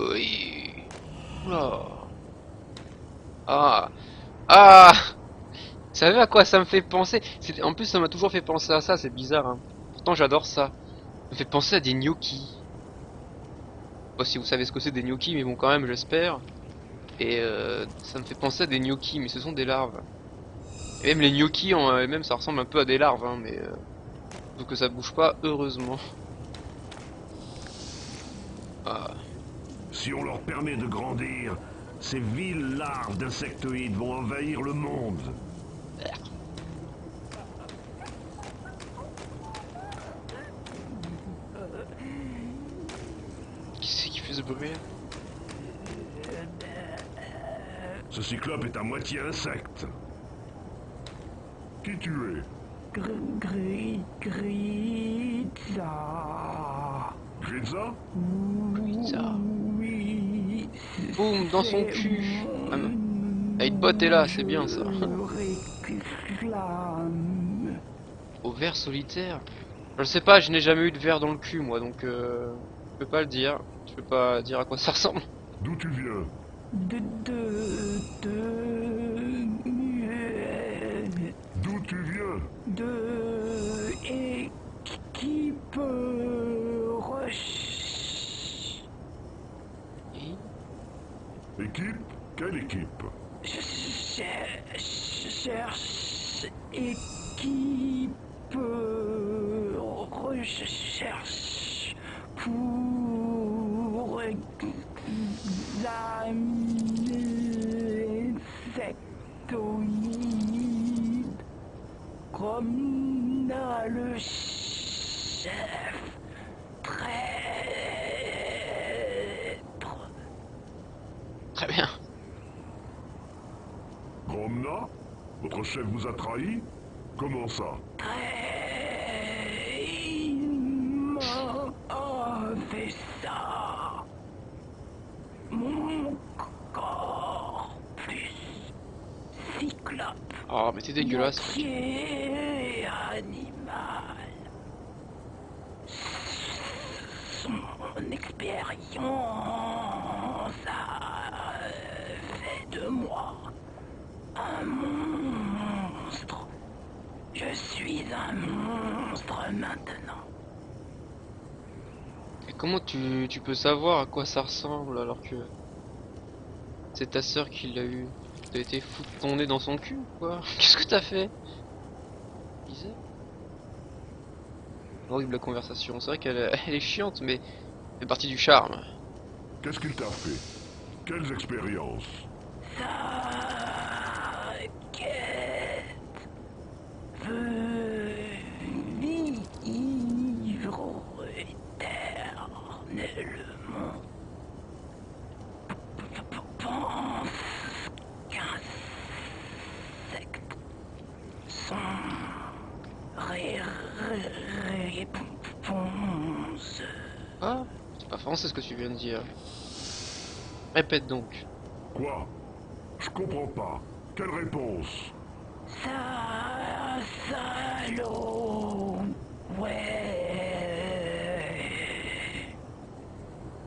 Oui. Oula. Ah. Ah. Vous savez à quoi ça me fait penser? En plus, ça m'a toujours fait penser à ça, c'est bizarre, hein. Pourtant, j'adore ça. Ça me fait penser à des gnocchis. Je sais pas si vous savez ce que c'est des gnocchis, mais bon, quand même, j'espère. Et ça me fait penser à des gnocchis, mais ce sont des larves. Et même les gnocchis en eux-mêmes, ça ressemble un peu à des larves, hein, mais sauf que ça bouge pas, heureusement. Ah. Si on leur permet de grandir, ces viles larves d'insectoïdes vont envahir le monde. Qui c'est qui fait ce bruit? Ce cyclope est à moitié insecte. Qui tu es? Gritza. Gritza? Bizarre. Oui. Boum, dans son cul. Ah non. Hitbot est là, c'est bien ça. Réclame. Au ver solitaire. Je sais pas, je n'ai jamais eu de ver dans le cul moi, donc je peux pas le dire. Je peux pas dire à quoi ça ressemble. D'où tu viens? D'où tu viens? De équipe Équipe? Quelle équipe? Cherche équipe recherche pour examiner insectoïdes comme le chef traître. Très bien. Gromna? Votre chef vous a trahi? Comment ça? Il m'a fait ça. Mon corps plus cyclope. Oh mais t'es dégueulasse. Moitié animal. Son expérience a fait de moi un monstre. Je suis un monstre maintenant. Et comment tu peux savoir à quoi ça ressemble alors que c'est ta sœur qui l'a eu? T'as été foutre ton nez dans son cul ou quoi? Qu'est-ce que t'as fait? Bizarre. Horrible la conversation. C'est vrai qu'elle elle est chiante mais elle fait partie du charme. Qu'est-ce qu'il t'a fait? Quelles expériences? Sa quête veut vivre éternellement. Pense qu'insectes sont réponses. Ah, c'est pas français ce que tu viens de dire. Répète donc. Quoi? Je comprends pas. Quelle réponse? Salaud. Ouais.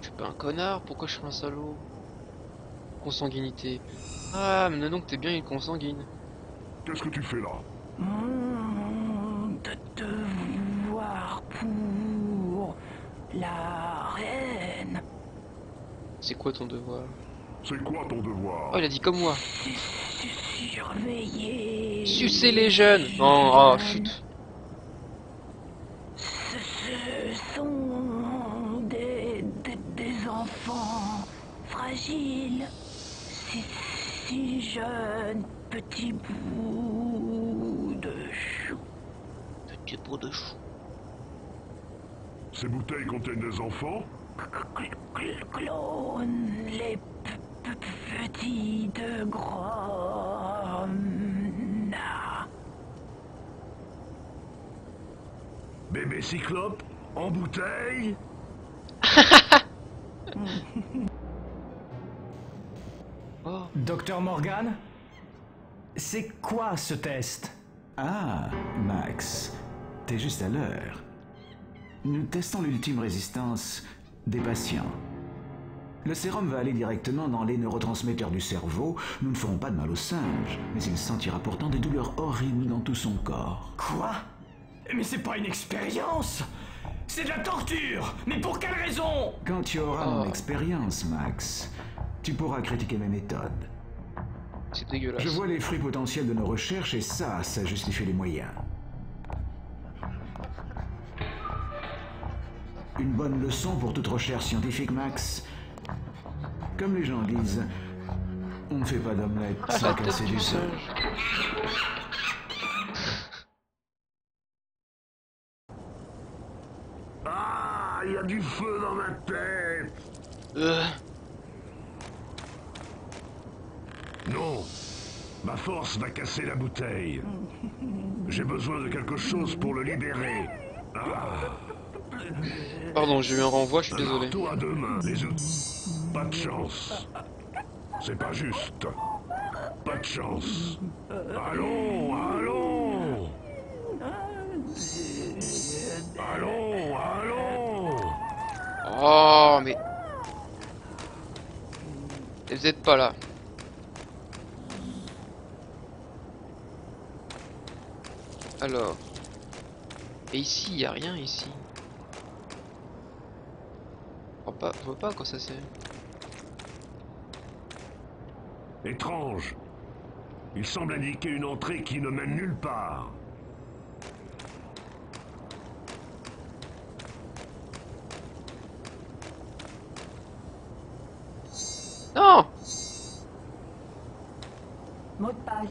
Je suis pas un connard, pourquoi je suis un salaud? Consanguinité. Ah, mais donc t'es bien une consanguine. Qu'est-ce que tu fais là? Mon devoir pour la reine. C'est quoi ton devoir? C'est quoi ton devoir? Oh, il a dit comme moi. Surveiller. Sucer les jeunes. Non, oh, chut. Ce sont des enfants fragiles. Si jeunes, petits bouts de chou. Petit pot de chou. Ces bouteilles contiennent des enfants? Clone les petits de Gromna. Bébé cyclope? En bouteille? Oh. Docteur Morgan? C'est quoi ce test? Ah, Max, t'es juste à l'heure. Nous testons l'ultime résistance des patients. Le sérum va aller directement dans les neurotransmetteurs du cerveau. Nous ne ferons pas de mal au singe, mais il sentira pourtant des douleurs horribles dans tout son corps. Quoi? Mais c'est pas une expérience! C'est de la torture! Mais pour quelle raison? Quand tu auras mon expérience, Max, tu pourras critiquer mes méthodes. C'est Je dégueulasse. vois les fruits potentiels de nos recherches et ça justifie les moyens. Une bonne leçon pour toute recherche scientifique, Max. Comme les gens disent, on ne fait pas d'omelette Ah, sans la tête casser du du sol. singe. Ah, il y a du feu dans ma tête. Non, ma force va casser la bouteille. J'ai besoin de quelque chose pour le libérer. Ah, Pardon, j'ai eu un renvoi, je suis un désolé. marteau à deux mains, les outils. Pas de chance. C'est pas juste. Pas de chance. Allons, allons. Allons, allons. Oh, mais... Et vous êtes pas là. Alors... Et ici, y a rien ici. Je vois pas à quoi ça sert. Étrange. Il semble indiquer une entrée qui ne mène nulle part. Non! Mot de passe.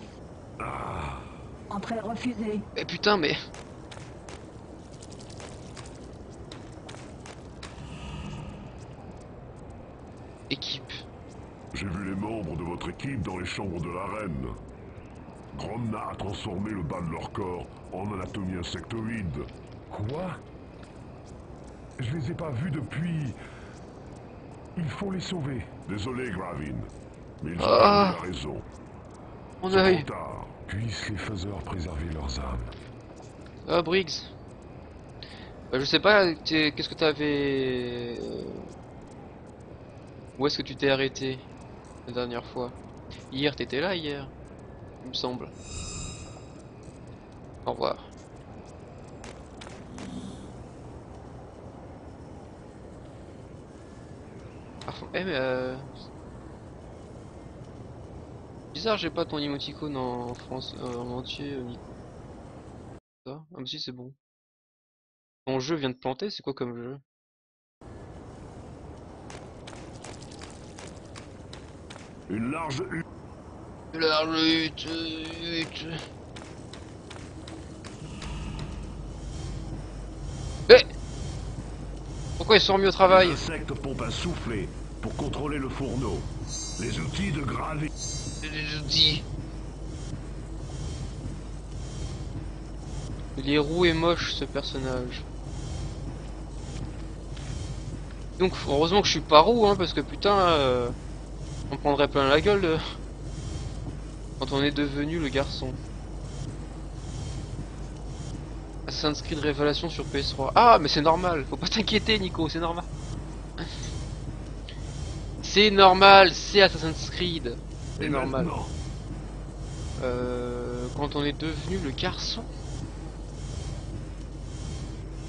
Ah, Entrée refusée. Mais putain, mais... Équipe. j'ai vu les membres de votre équipe dans les chambres de la reine. Gromna a transformé le bas de leur corps en anatomie insectoïde. Quoi? Je les ai pas vus depuis... Il faut les sauver. Désolé, Gravin, mais ils ont Ah. perdu la raison. Mon C'est œil. trop tard. Puissent les faiseurs préserver leurs âmes. Ah, Briggs. Je sais pas, qu'est-ce que t'avais... Où est-ce que tu t'es arrêté la dernière fois? Hier, t'étais là hier, il me semble. Au revoir. Ah, mais bizarre, j'ai pas ton émoticône en France, en entier, Nico. Ça? Ah, mais si, c'est bon. Ton jeu vient de planter, c'est quoi comme jeu? Une large hutte. La lutte. Eh! Pourquoi ils sont remis au travail? Les insectes pompent un soufflet pour contrôler le fourneau. Les outils de Gravin. Les outils. Il est roux et moche ce personnage. Donc heureusement que je suis pas roux, hein, parce que putain, on prendrait plein la gueule quand on est devenu le garçon. Assassin's Creed Révélation sur PS3. Ah, mais c'est normal, faut pas t'inquiéter, Nico, c'est normal. C'est normal, c'est Assassin's Creed. C'est Et normal. maintenant, Quand on est devenu le garçon.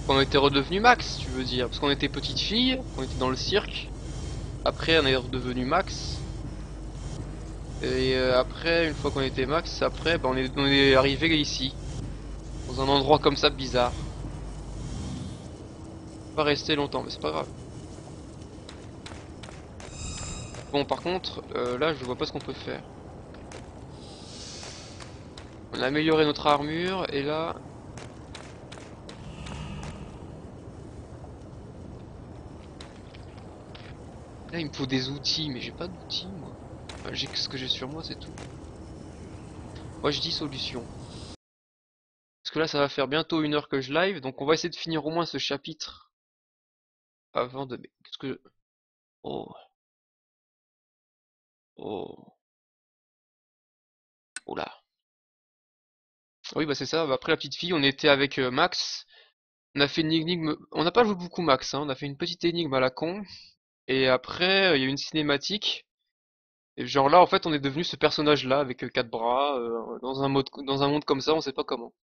Quand on était redevenu Max, tu veux dire. Parce qu'on était petite fille, on était dans le cirque. Après, on est redevenu Max. Et après, une fois qu'on était Max, après, bah, on est arrivé ici. Dans un endroit comme ça bizarre. Pas rester longtemps, mais c'est pas grave. Bon, par contre, là, je vois pas ce qu'on peut faire. On a amélioré notre armure, et là... Là, il me faut des outils, mais j'ai pas d'outils, moi. Enfin, j'ai que ce que j'ai sur moi, c'est tout. Moi, je dis solution. Parce que là, ça va faire bientôt 1 heure que je live, donc on va essayer de finir au moins ce chapitre. Avant de... Mais qu'est-ce que... Oh. Oh. Oh là. Oui, bah c'est ça. Bah, après la petite fille, on était avec Max. On a fait une énigme. On n'a pas joué beaucoup Max, hein. On a fait une petite énigme à la con. Et après, il y a eu une cinématique. Et genre là, en fait, on est devenu ce personnage-là avec 4 bras dans un monde comme ça, on sait pas comment.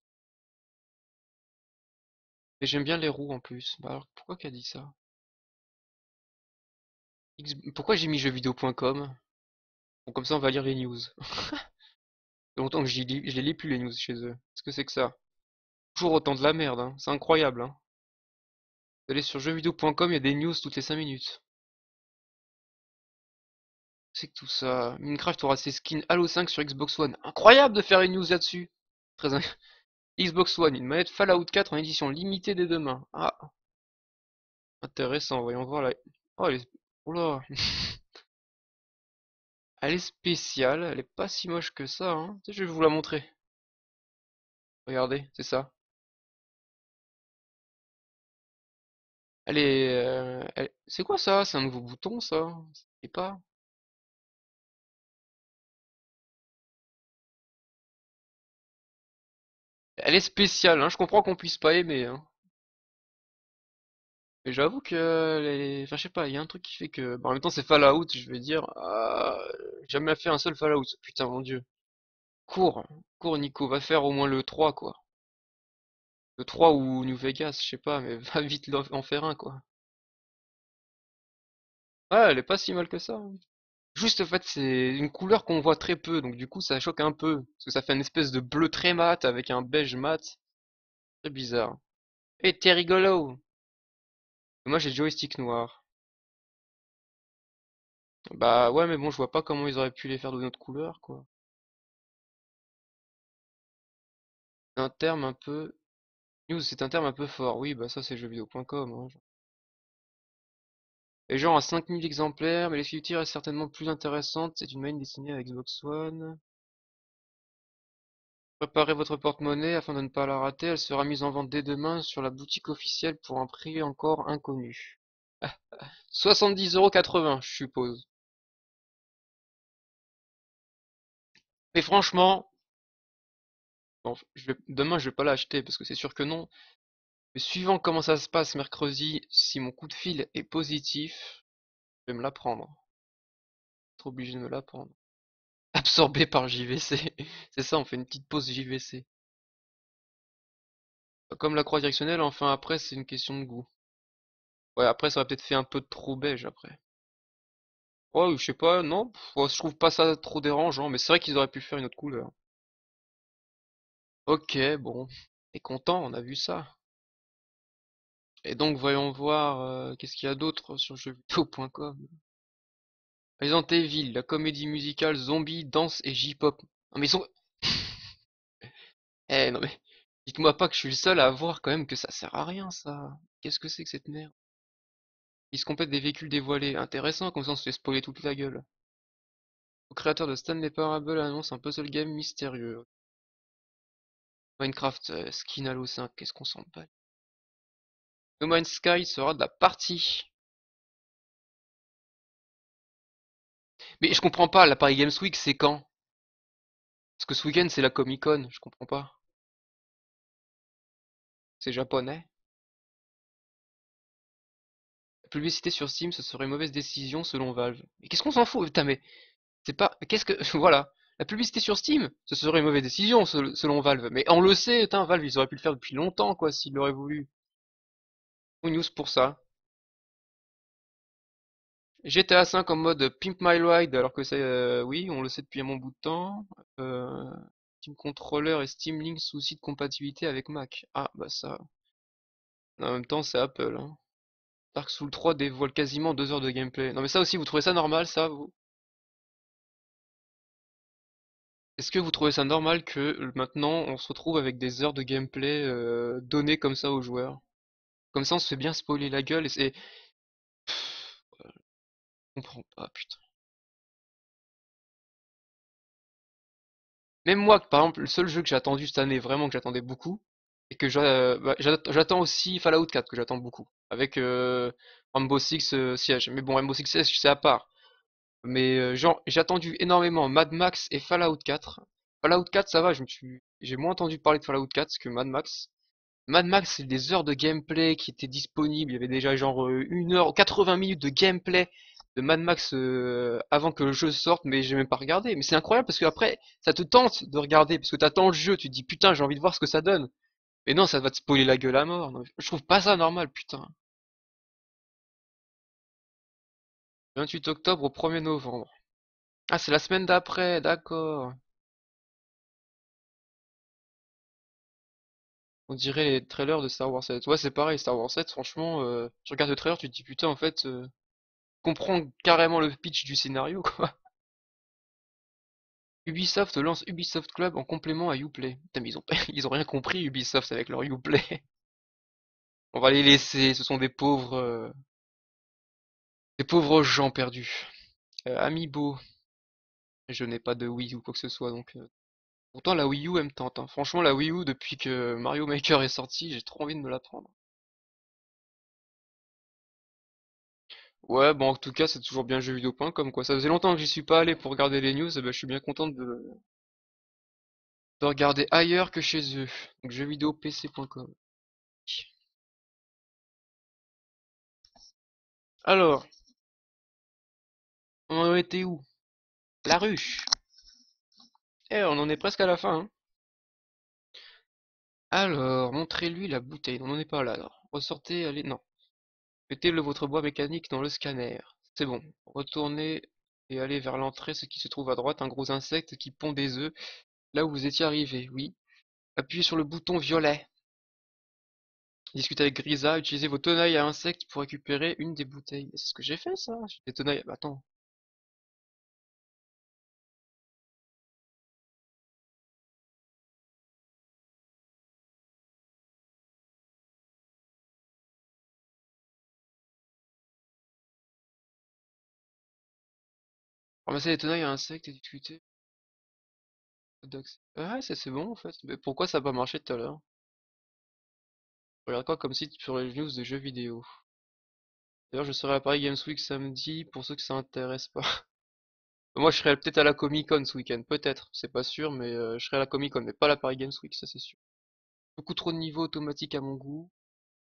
Et j'aime bien les roues en plus. Bah alors, pourquoi qu'elle dit ça? Pourquoi j'ai mis jeuxvideo.com? Bon, comme ça, on va lire les news. Ça fait longtemps que je les lis plus les news chez eux. Qu'est-ce que c'est que ça? Toujours autant de la merde, hein. C'est incroyable, hein. Vous allez sur jeuxvideo.com, il y a des news toutes les 5 minutes. C'est que tout ça. Minecraft aura ses skins Halo 5 sur Xbox One. Incroyable de faire une news là-dessus. Très Xbox One, une manette Fallout 4 en édition limitée dès demain. Ah, intéressant, voyons voir là. Oh, elle est... Oula. Elle est spéciale, elle est pas si moche que ça, hein. Je vais vous la montrer. Regardez, c'est ça. Elle est... C'est quoi ça? C'est un nouveau bouton, ça? Je sais pas. Elle est spéciale, hein. Je comprends qu'on puisse pas aimer, hein. Mais j'avoue que... Enfin, je sais pas, il y a un truc qui fait que... Bon, en même temps, c'est Fallout, je vais dire. J'ai jamais fait un seul Fallout. Putain, mon dieu. Cours. Cours, Nico. Va faire au moins le 3, quoi. Le 3 ou New Vegas, je sais pas, mais va vite en faire un, quoi. Ouais, elle est pas si mal que ça, hein. Juste, en fait, c'est une couleur qu'on voit très peu, donc du coup, ça choque un peu. Parce que ça fait une espèce de bleu très mat avec un beige mat. Très bizarre. Et t'es rigolo! Moi, j'ai le joystick noir. Bah ouais, mais bon, je vois pas comment ils auraient pu les faire de notre couleur, quoi. Un terme un peu... News, c'est un terme un peu fort. Oui, bah ça, c'est jeuxvideo.com, hein. Les gens à 5000 exemplaires, mais l'exclusivité est certainement plus intéressante. C'est une manette destinée à Xbox One. Préparez votre porte-monnaie afin de ne pas la rater. Elle sera mise en vente dès demain sur la boutique officielle pour un prix encore inconnu. 70,80 €, je suppose. Mais franchement, bon, demain je vais pas l'acheter parce que c'est sûr que non. Mais suivant comment ça se passe mercredi, si mon coup de fil est positif, je vais me la prendre. Trop obligé de me la prendre. Absorbé par JVC. C'est ça, on fait une petite pause JVC. Comme la croix directionnelle, enfin après c'est une question de goût. Ouais, après ça aurait peut-être fait un peu trop beige après. Ouais, je sais pas, non, ouais, je trouve pas ça trop dérangeant, mais c'est vrai qu'ils auraient pu faire une autre couleur. Ok, bon, t'es content, on a vu ça. Et donc voyons voir qu'est-ce qu'il y a d'autre sur jeuxvideo.com. Resident Evil, la comédie musicale zombie, danse et J-pop. Non mais ils sont... Eh non mais, dites-moi pas que je suis le seul à voir quand même que ça sert à rien ça. Qu'est-ce que c'est que cette merde? Ils se complètent des véhicules dévoilés. Intéressant, comme ça on se fait spoiler toute la gueule. Le créateur de Stanley Parable annonce un puzzle game mystérieux. Minecraft, skin Halo 5, qu'est-ce qu'on s'en bat? No Man's Sky sera de la partie. Mais je comprends pas, la Paris Games Week c'est quand? Parce que ce week-end c'est la Comic Con, je comprends pas. C'est japonais. La publicité sur Steam, ce serait une mauvaise décision selon Valve. Mais qu'est-ce qu'on s'en fout? Putain, mais c'est pas. Qu'est-ce que. Voilà. La publicité sur Steam, ce serait une mauvaise décision selon Valve. Mais on le sait, putain, Valve, ils auraient pu le faire depuis longtemps, quoi, s'ils l'auraient voulu. Une news pour ça. GTA 5 en mode Pimp My Ride, alors que c'est. Oui, on le sait depuis un bon bout de temps. Steam Controller et Steam Link souci de compatibilité avec Mac. Ah, bah ça. En même temps, c'est Apple, hein. Dark Souls 3 dévoile quasiment 2 heures de gameplay. Non mais ça aussi, vous trouvez ça normal, ça, vous? Est-ce que vous trouvez ça normal que maintenant on se retrouve avec des heures de gameplay données comme ça aux joueurs? Comme ça on se fait bien spoiler la gueule et c'est... Je comprends pas, putain. Même moi, par exemple, le seul jeu que j'ai attendu cette année, vraiment que j'attendais beaucoup, et que j'attends aussi Fallout 4 que j'attends beaucoup, avec Rainbow Six Siege. Mais bon, Rainbow Six Siege c'est à part. Mais genre, j'ai attendu énormément Mad Max et Fallout 4. Fallout 4 ça va, j'ai moins entendu parler de Fallout 4 que Mad Max. Mad Max, c'est des heures de gameplay qui étaient disponibles. Il y avait déjà genre 1 heure, 80 minutes de gameplay de Mad Max avant que le jeu sorte, mais j'ai même pas regardé. Mais c'est incroyable parce que après, ça te tente de regarder parce que t'attends le jeu, tu te dis putain, j'ai envie de voir ce que ça donne. Mais non, ça va te spoiler la gueule à mort. Non, je trouve pas ça normal, putain. 28 octobre au 1er novembre. Ah, c'est la semaine d'après, d'accord. On dirait les trailers de Star Wars 7. Ouais, c'est pareil, Star Wars 7, franchement, tu regardes le trailer, tu te dis putain, en fait, comprends carrément le pitch du scénario, quoi. Ubisoft lance Ubisoft Club en complément à Uplay. Putain, mais ils ont, ils ont rien compris, Ubisoft, avec leur Uplay. On va les laisser, ce sont des pauvres gens perdus. Amiibo, je n'ai pas de Wii ou quoi que ce soit, donc... Pourtant, la Wii U, elle me tente, hein. Franchement, la Wii U, depuis que Mario Maker est sorti, j'ai trop envie de me la prendre. Ouais, bon, en tout cas, c'est toujours bien jeuxvideo.com, quoi. Ça faisait longtemps que j'y suis pas allé pour regarder les news, et ben, je suis bien content de regarder ailleurs que chez eux. Donc, jeuxvideopc.com. Alors, on en était où? La ruche. Eh, on en est presque à la fin, hein. Alors, montrez-lui la bouteille. On n'en est pas là, alors. Ressortez, allez, non. Mettez votre bois mécanique dans le scanner. C'est bon. Retournez et allez vers l'entrée, ce qui se trouve à droite, un gros insecte qui pond des œufs. Là où vous étiez arrivé, oui. Appuyez sur le bouton violet. Discutez avec Grisa, utilisez vos tenailles à insectes pour récupérer une des bouteilles. C'est ce que j'ai fait, ça. J'ai des tenailles. Bah, attends. Ramasser les tenailles à insectes et discuter. Ah, ouais, ça c'est bon en fait. Mais pourquoi ça n'a pas marché tout à l'heure? Regarde quoi comme site sur les news de jeux vidéo. D'ailleurs, je serai à Paris Games Week samedi pour ceux que ça intéresse pas. Moi, je serai peut-être à la Comic Con ce week-end, peut-être, c'est pas sûr, mais je serai à la Comic Con, mais pas à la Paris Games Week, ça c'est sûr. Beaucoup trop de niveaux automatiques à mon goût.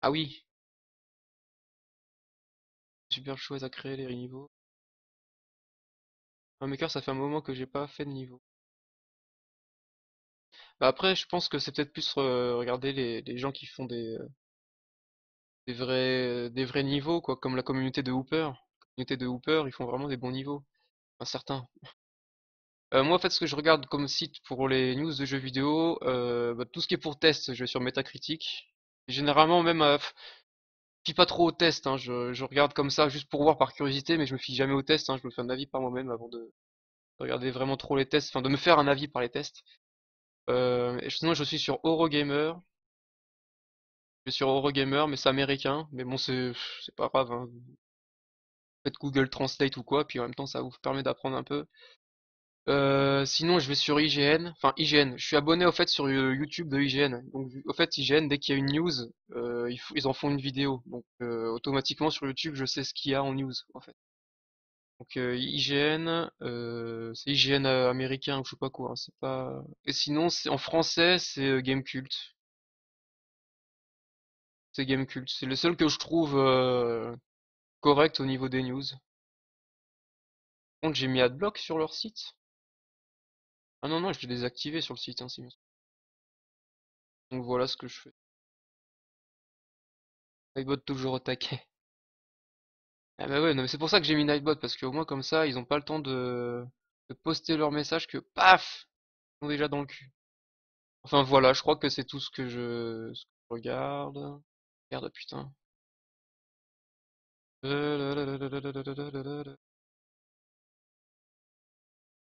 Ah oui, super chouette à créer les niveaux. Un maker, ça fait un moment que j'ai pas fait de niveau. Bah après, je pense que c'est peut-être plus regarder les gens qui font des vrais niveaux, quoi, comme la communauté de Hooper. La communauté de Hooper, ils font vraiment des bons niveaux. Enfin, certains. Moi, en fait, ce que je regarde comme site pour les news de jeux vidéo, bah, tout ce qui est pour test, je vais sur Metacritic. Et généralement, même, je fie pas trop aux tests, hein, je regarde comme ça juste pour voir par curiosité, mais je me fie jamais aux tests, hein, je me fais un avis par moi-même avant de regarder vraiment trop les tests, enfin de me faire un avis par les tests. Et sinon, je suis sur Eurogamer. Je suis sur Eurogamer, mais c'est américain. Mais bon, c'est pas grave, hein. Faites Google Translate ou quoi, puis en même temps, ça vous permet d'apprendre un peu. Sinon, je vais sur IGN. Enfin, IGN. Je suis abonné au fait sur YouTube de IGN. Donc, au fait, IGN, dès qu'il y a une news, ils en font une vidéo. Donc, automatiquement sur YouTube, je sais ce qu'il y a en news, en fait. Donc, IGN, c'est IGN américain ou je sais pas quoi, hein, c'est pas. Et sinon, c'est en français, c'est Gamecult. C'est Gamecult. C'est le seul que je trouve correct au niveau des news. Par contre, j'ai mis Adblock sur leur site. Ah non, non, je l'ai désactivé sur le site, hein, donc voilà ce que je fais. Nightbot toujours au taquet. Ah bah ouais, non, mais c'est pour ça que j'ai mis Nightbot, parce qu'au moins comme ça, ils ont pas le temps de poster leur message que paf! Ils sont déjà dans le cul. Enfin voilà, je crois que c'est tout ce que je regarde. Merde, putain.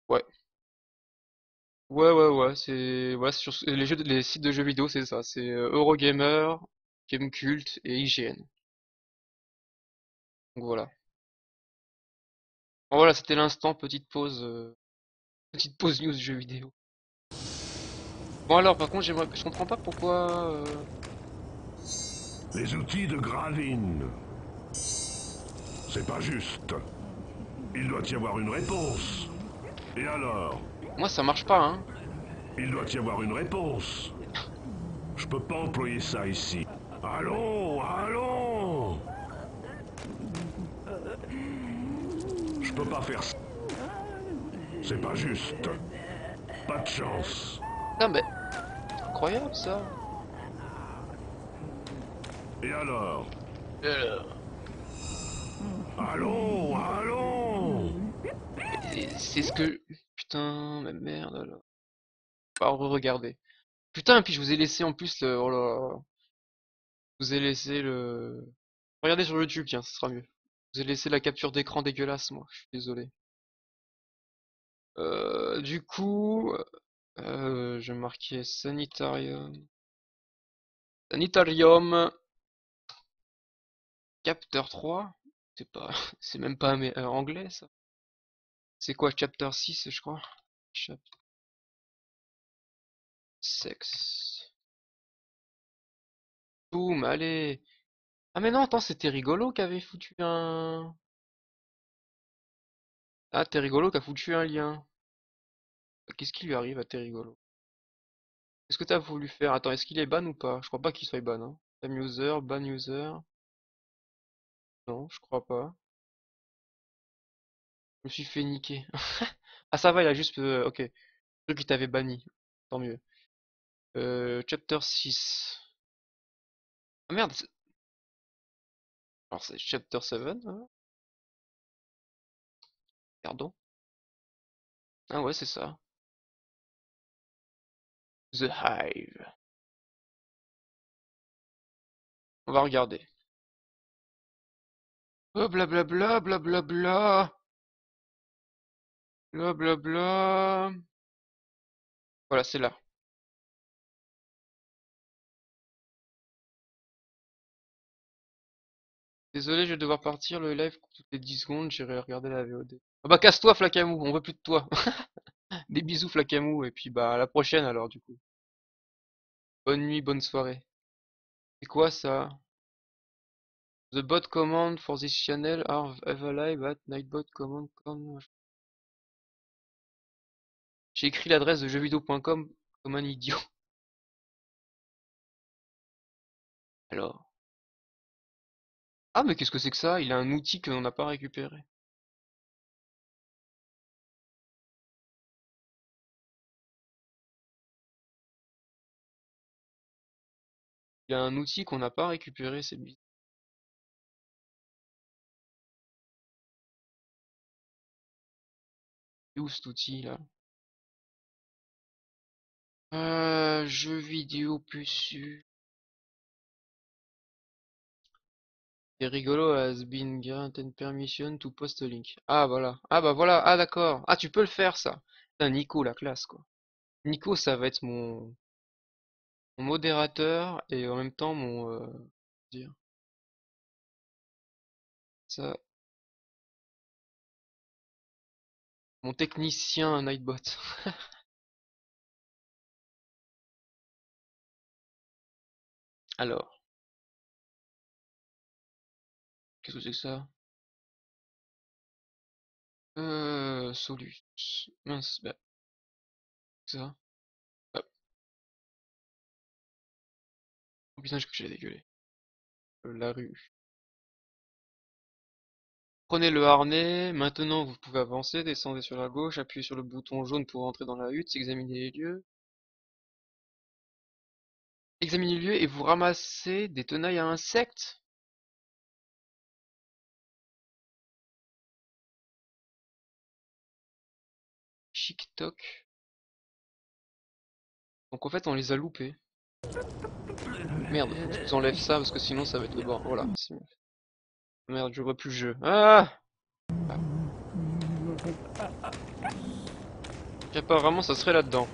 Ouais. Ouais, c'est sur les sites de jeux vidéo, c'est ça, c'est Eurogamer, Gamecult et IGN. Donc voilà. Bon, voilà, c'était l'instant petite pause news jeux vidéo. Bon alors, par contre, je comprends pas pourquoi. Les outils de Gravine. C'est pas juste. Il doit y avoir une réponse. Et alors? Moi, ça marche pas, hein. Il doit y avoir une réponse. Je peux pas employer ça ici. Allons, allons! Je peux pas faire ça. C'est pas juste. Pas de chance. Putain, mais incroyable ça. Et alors? Euh, Allons, allons! C'est ce que... Putain, mais merde alors. Pas re-regarder. Putain, puis je vous ai laissé en plus le... Oh là là. Je vous ai laissé le... Regardez sur YouTube, tiens, ce sera mieux. Je vous ai laissé la capture d'écran dégueulasse, moi. Je suis désolé. Du coup... je marquais Sanitarium. Sanitarium. Chapter 3. C'est pas... C'est même pas anglais, ça. C'est quoi, Chapter 6, je crois. Chapter... Sexe. Boum, allez. Ah mais non, attends, c'était Rigolo qui avait foutu un... Ah, t'es rigolo qui a foutu un lien. Qu'est-ce qui lui arrive à t'es rigolo? Qu'est-ce que t'as voulu faire? Attends, est-ce qu'il est ban ou pas? Je crois pas qu'il soit ban, hein. Time user, ban user. Non, je crois pas. Je me suis fait niquer. Ah ça va, il a juste... ok. Le truc qui t'avait banni. Tant mieux. Chapter 6. Ah merde. Alors c'est Chapter 7, hein. Pardon. Ah ouais, c'est ça. The Hive. On va regarder. Oh blablabla, blablabla. Blablabla. Voilà, c'est là. Désolé, je vais devoir partir, le live toutes les 10 secondes, j'irai regarder la VOD. Ah bah casse-toi Flacamou, on veut plus de toi. Des bisous Flacamou, et puis bah à la prochaine alors du coup. Bonne nuit, bonne soirée. C'est quoi ça? The bot command for this channel are available at nightbot command. J'ai écrit l'adresse de jeuxvideo.com comme un idiot. Alors. Ah mais qu'est-ce que c'est que ça? Il a un outil que l'on n'a pas récupéré. Il a un outil qu'on n'a pas récupéré, c'est bizarre. C'est où cet outil là? Jeux vidéo puce. C'est rigolo has been granted permission to post a link. Ah voilà. Ah bah voilà. Ah d'accord. Ah tu peux le faire ça. Putain, Nico la classe quoi. Nico ça va être mon modérateur et en même temps mon dire ça mon technicien Nightbot. Alors, qu'est-ce que c'est que ça? Solus. Mince, bah, ça. Hop. Oh putain, je crois que j'allais dégueuler. La rue. Prenez le harnais, maintenant vous pouvez avancer, descendez sur la gauche, appuyez sur le bouton jaune pour entrer dans la hutte, examiner les lieux. Examinez le lieu et vous ramassez des tenailles à insectes. Chic-toc. Donc en fait on les a loupés. Merde, faut que je vous enlève ça parce que sinon ça va être le bord. Voilà, c'est mieux. Merde, je vois plus le jeu. Ah, et apparemment ça serait là-dedans.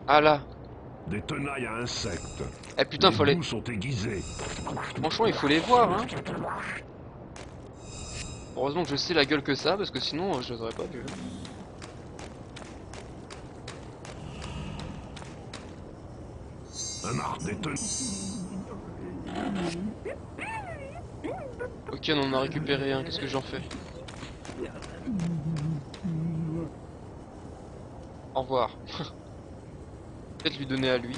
Ah là. Des tenailles à insectes. Eh putain, les faut les... bouts sont aiguisés. Franchement, il faut les voir, hein. Heureusement que je sais la gueule que ça, parce que sinon, je les aurais pas vu. Un arc des tenailles. Ok, on en a récupéré un, qu'est-ce que j'en fais? Au revoir. Peut-être lui donner à lui.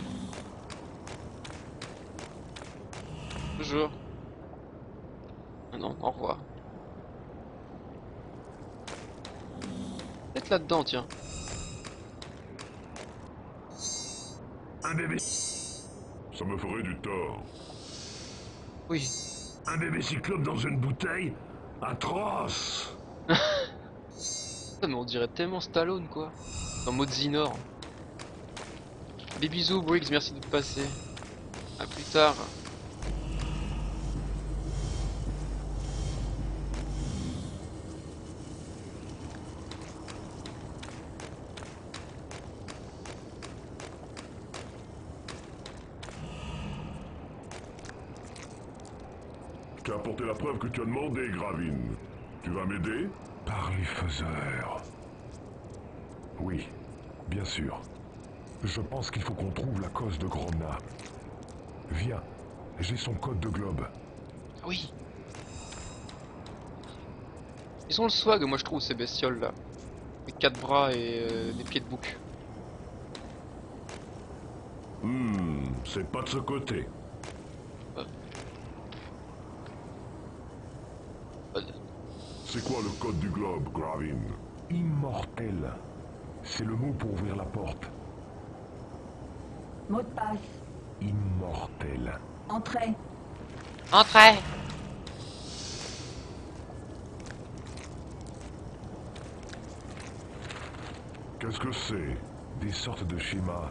Bonjour. Ah non, au revoir. Peut-être là-dedans, tiens. Un bébé. Ça me ferait du tort. Oui. Un bébé cyclope dans une bouteille? Atroce! Mais on dirait tellement Stallone quoi. Dans mode Zinor. Des bisous Briggs, merci de passer. À plus tard. Je t'ai apporté la preuve que tu as demandé, Gravine. Tu vas m'aider? Par les faiseurs. Oui, bien sûr. Je pense qu'il faut qu'on trouve la cause de Gromna. Viens, j'ai son code de globe. Ah oui. Ils ont le swag, moi je trouve, ces bestioles là. Les 4 bras et des pieds de bouc. C'est pas de ce côté. C'est quoi le code du globe, Gravine? Immortel. C'est le mot pour ouvrir la porte. Mot de passe. Immortel. Entrée. Entrez. Qu'est-ce que c'est? Des sortes de schémas.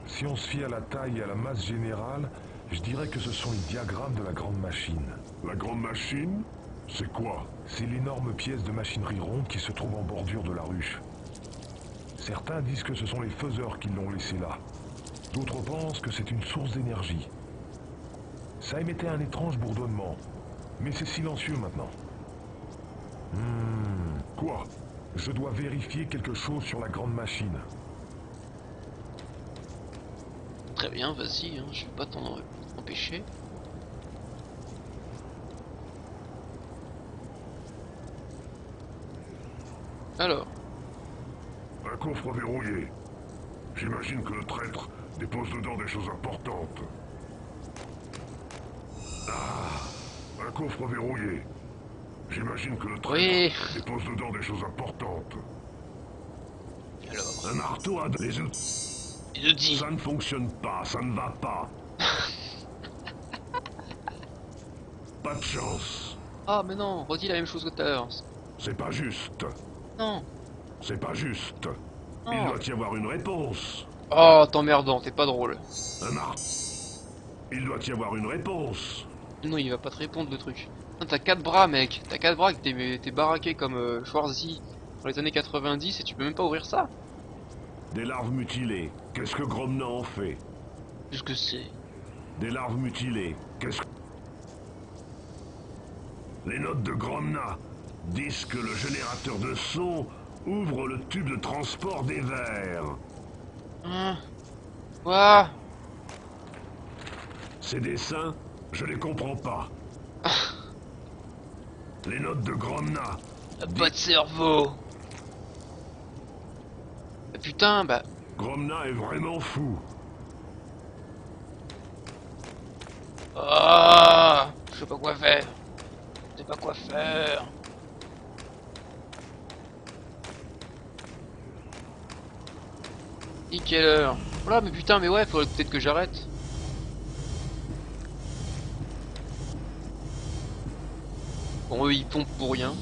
Si on se fie à la taille et à la masse générale, je dirais que ce sont les diagrammes de la grande machine. La grande machine? C'est quoi? C'est l'énorme pièce de machinerie ronde qui se trouve en bordure de la ruche. Certains disent que ce sont les faiseurs qui l'ont laissé là. D'autres pensent que c'est une source d'énergie. Ça émettait un étrange bourdonnement, mais c'est silencieux maintenant. Quoi? Je dois vérifier quelque chose sur la grande machine. Très bien, vas-y, hein, je vais pas t'en empêcher. Alors, Un coffre verrouillé. J'imagine que le traître dépose dedans des choses importantes. Ah, un coffre verrouillé. J'imagine que le traître oui. dépose dedans des choses importantes. Alors, Un marteau à les outils. je dis. Ça ne fonctionne pas, ça ne va pas. Pas de chance. Ah, mais non, redis la même chose que tout à l'heure. C'est pas juste. Non. C'est pas juste. Non. Il doit y avoir une réponse. Oh, t'emmerdant, t'es pas drôle. Un marteau. Il doit y avoir une réponse. Non, il va pas te répondre le truc. Non, t'as 4 bras, mec. T'as 4 bras que t'es baraqué comme Schwarzy dans les années 90 et tu peux même pas ouvrir ça. Des larves mutilées. Qu'est-ce que Gromna en fait? Qu'est-ce que c'est? Des larves mutilées. Qu'est-ce que... Les notes de Gromna disent que le générateur de son ouvre le tube de transport des vers. Hein? Quoi? Ces dessins, je les comprends pas. Les notes de Gromna. Pas de cerveau. Putain, bah... Gromna est vraiment fou. Ah, je sais pas quoi faire. Je sais pas quoi faire. Et quelle heure? Voilà, mais putain, mais ouais, faudrait peut-être que j'arrête. Bon, eux, ils pompent pour rien.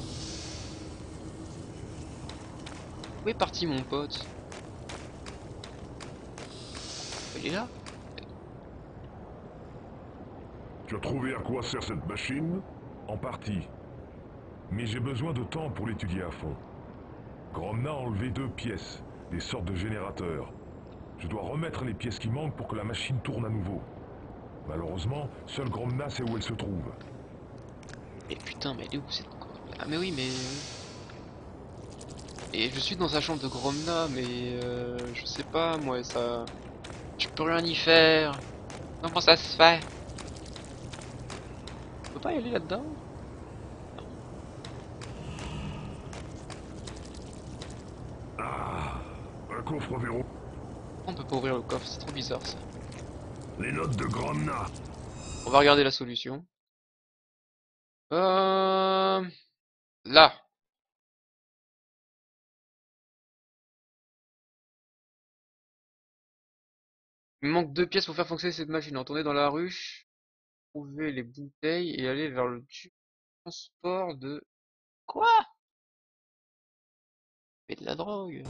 Où est parti mon pote? Il est là? Tu as trouvé à quoi sert cette machine? En partie. Mais j'ai besoin de temps pour l'étudier à fond. Gromna a enlevé 2 pièces, des sortes de générateurs. Je dois remettre les pièces qui manquent pour que la machine tourne à nouveau. Malheureusement, seul Gromna sait où elle se trouve. Mais putain, mais elle est où cette... Ah mais oui, mais... Et je suis dans sa chambre de Gromna, mais je sais pas, moi, ça... Je peux rien y faire. Comment ça se fait? On peut pas y aller là-dedans? Ah, un coffre verrouillé. On peut pas ouvrir le coffre, c'est trop bizarre ça. Les notes de Gromna. On va regarder la solution. Là. Il me manque 2 pièces pour faire fonctionner cette machine. Retourner dans la ruche, trouver les bouteilles et aller vers le tube de transport de... Quoi? Mais de la drogue.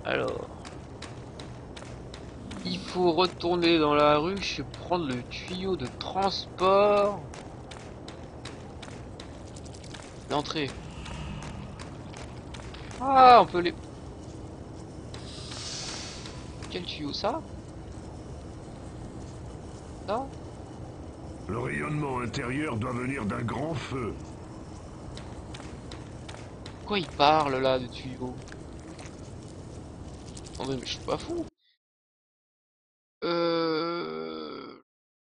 Alors... Il faut retourner dans la ruche et prendre le tuyau de transport. L'entrée. Ah, on peut les... Quel tuyau, ça? Ça? Le rayonnement intérieur doit venir d'un grand feu. Quoi il parle là de tuyau? Attendez, mais je suis pas fou.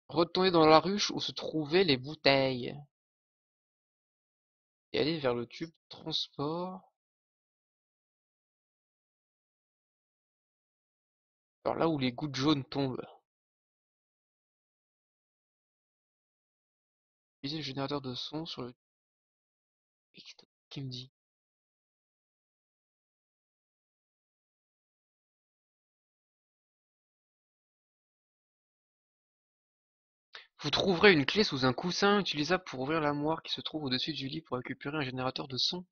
Retourner dans la ruche où se trouvaient les bouteilles. Et aller vers le tube de transport. Alors là où les gouttes jaunes tombent. Utiliser le générateur de son sur le... Qui me dit? Vous trouverez une clé sous un coussin utilisable pour ouvrir l'armoire qui se trouve au-dessus du lit pour récupérer un générateur de son.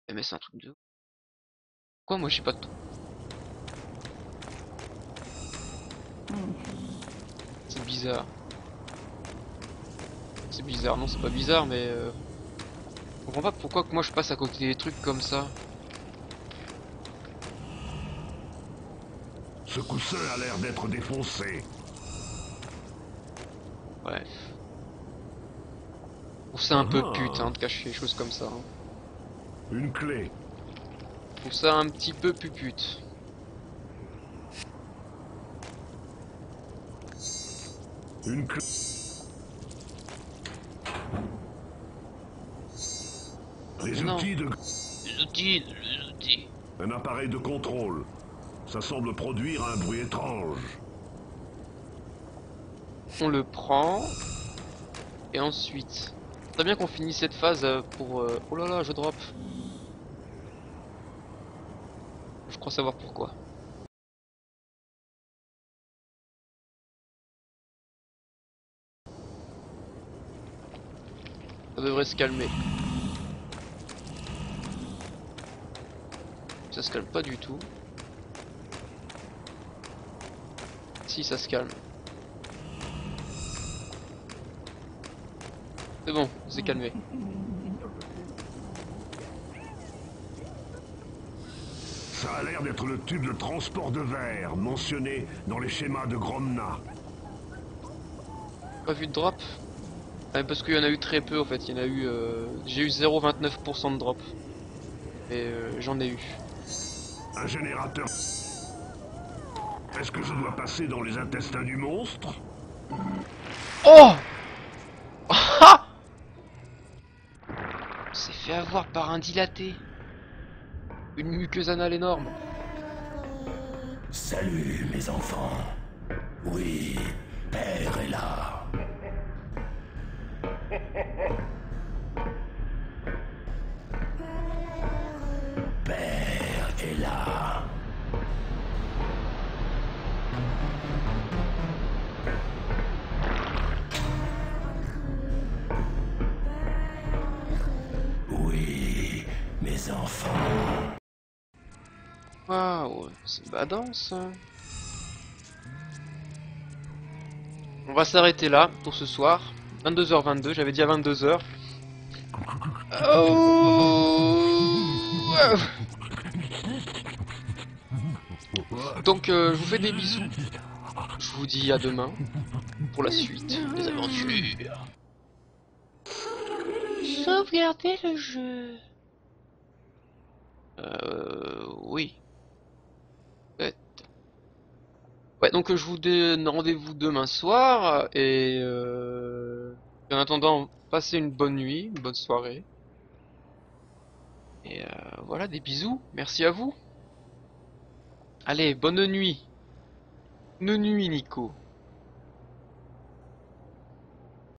Eh mais c'est un truc de... Quoi, moi j'ai pas de... C'est bizarre. C'est bizarre, non c'est pas bizarre mais... Je comprends pas pourquoi que moi je passe à côté des trucs comme ça. Ce coussin a l'air d'être défoncé. Bref. Je trouve ça un peu pute hein, de cacher les choses comme ça. Hein. Une clé. Je trouve ça un petit peu pupute. Une clé. Les Non. outils de... Les outils. Un appareil de contrôle. Ça semble produire un bruit étrange. On le prend. Et ensuite... Très bien qu'on finisse cette phase pour... Oh là là, je drop. Je crois savoir pourquoi. Ça devrait se calmer. Ça se calme pas du tout. Si, ça se calme. C'est bon, c'est calmé. Ça a l'air d'être le tube de transport de verre mentionné dans les schémas de Gromna. Pas vu de drop? Ouais, parce qu'il y en a eu très peu en fait. Il y en a eu. J'ai eu 0,29% de drop. Et j'en ai eu. Un générateur. Est-ce que je dois passer dans les intestins du monstre? Oh! On s'est fait avoir par un dilaté. Une muqueuse anale énorme. Salut mes enfants. Oui, Père est là. Père est là. Oui, mes enfants. Waouh, c'est badant ça. On va s'arrêter là pour ce soir. 22h22, j'avais dit à 22h. Donc je vous fais des bisous. Je vous dis à demain pour la suite des aventures. Sauvegarder le jeu. Oui. Ouais, donc je vous donne rendez-vous demain soir et en attendant, passez une bonne nuit, une bonne soirée. Et voilà, des bisous. Merci à vous. Allez, bonne nuit. Bonne nuit, Nico.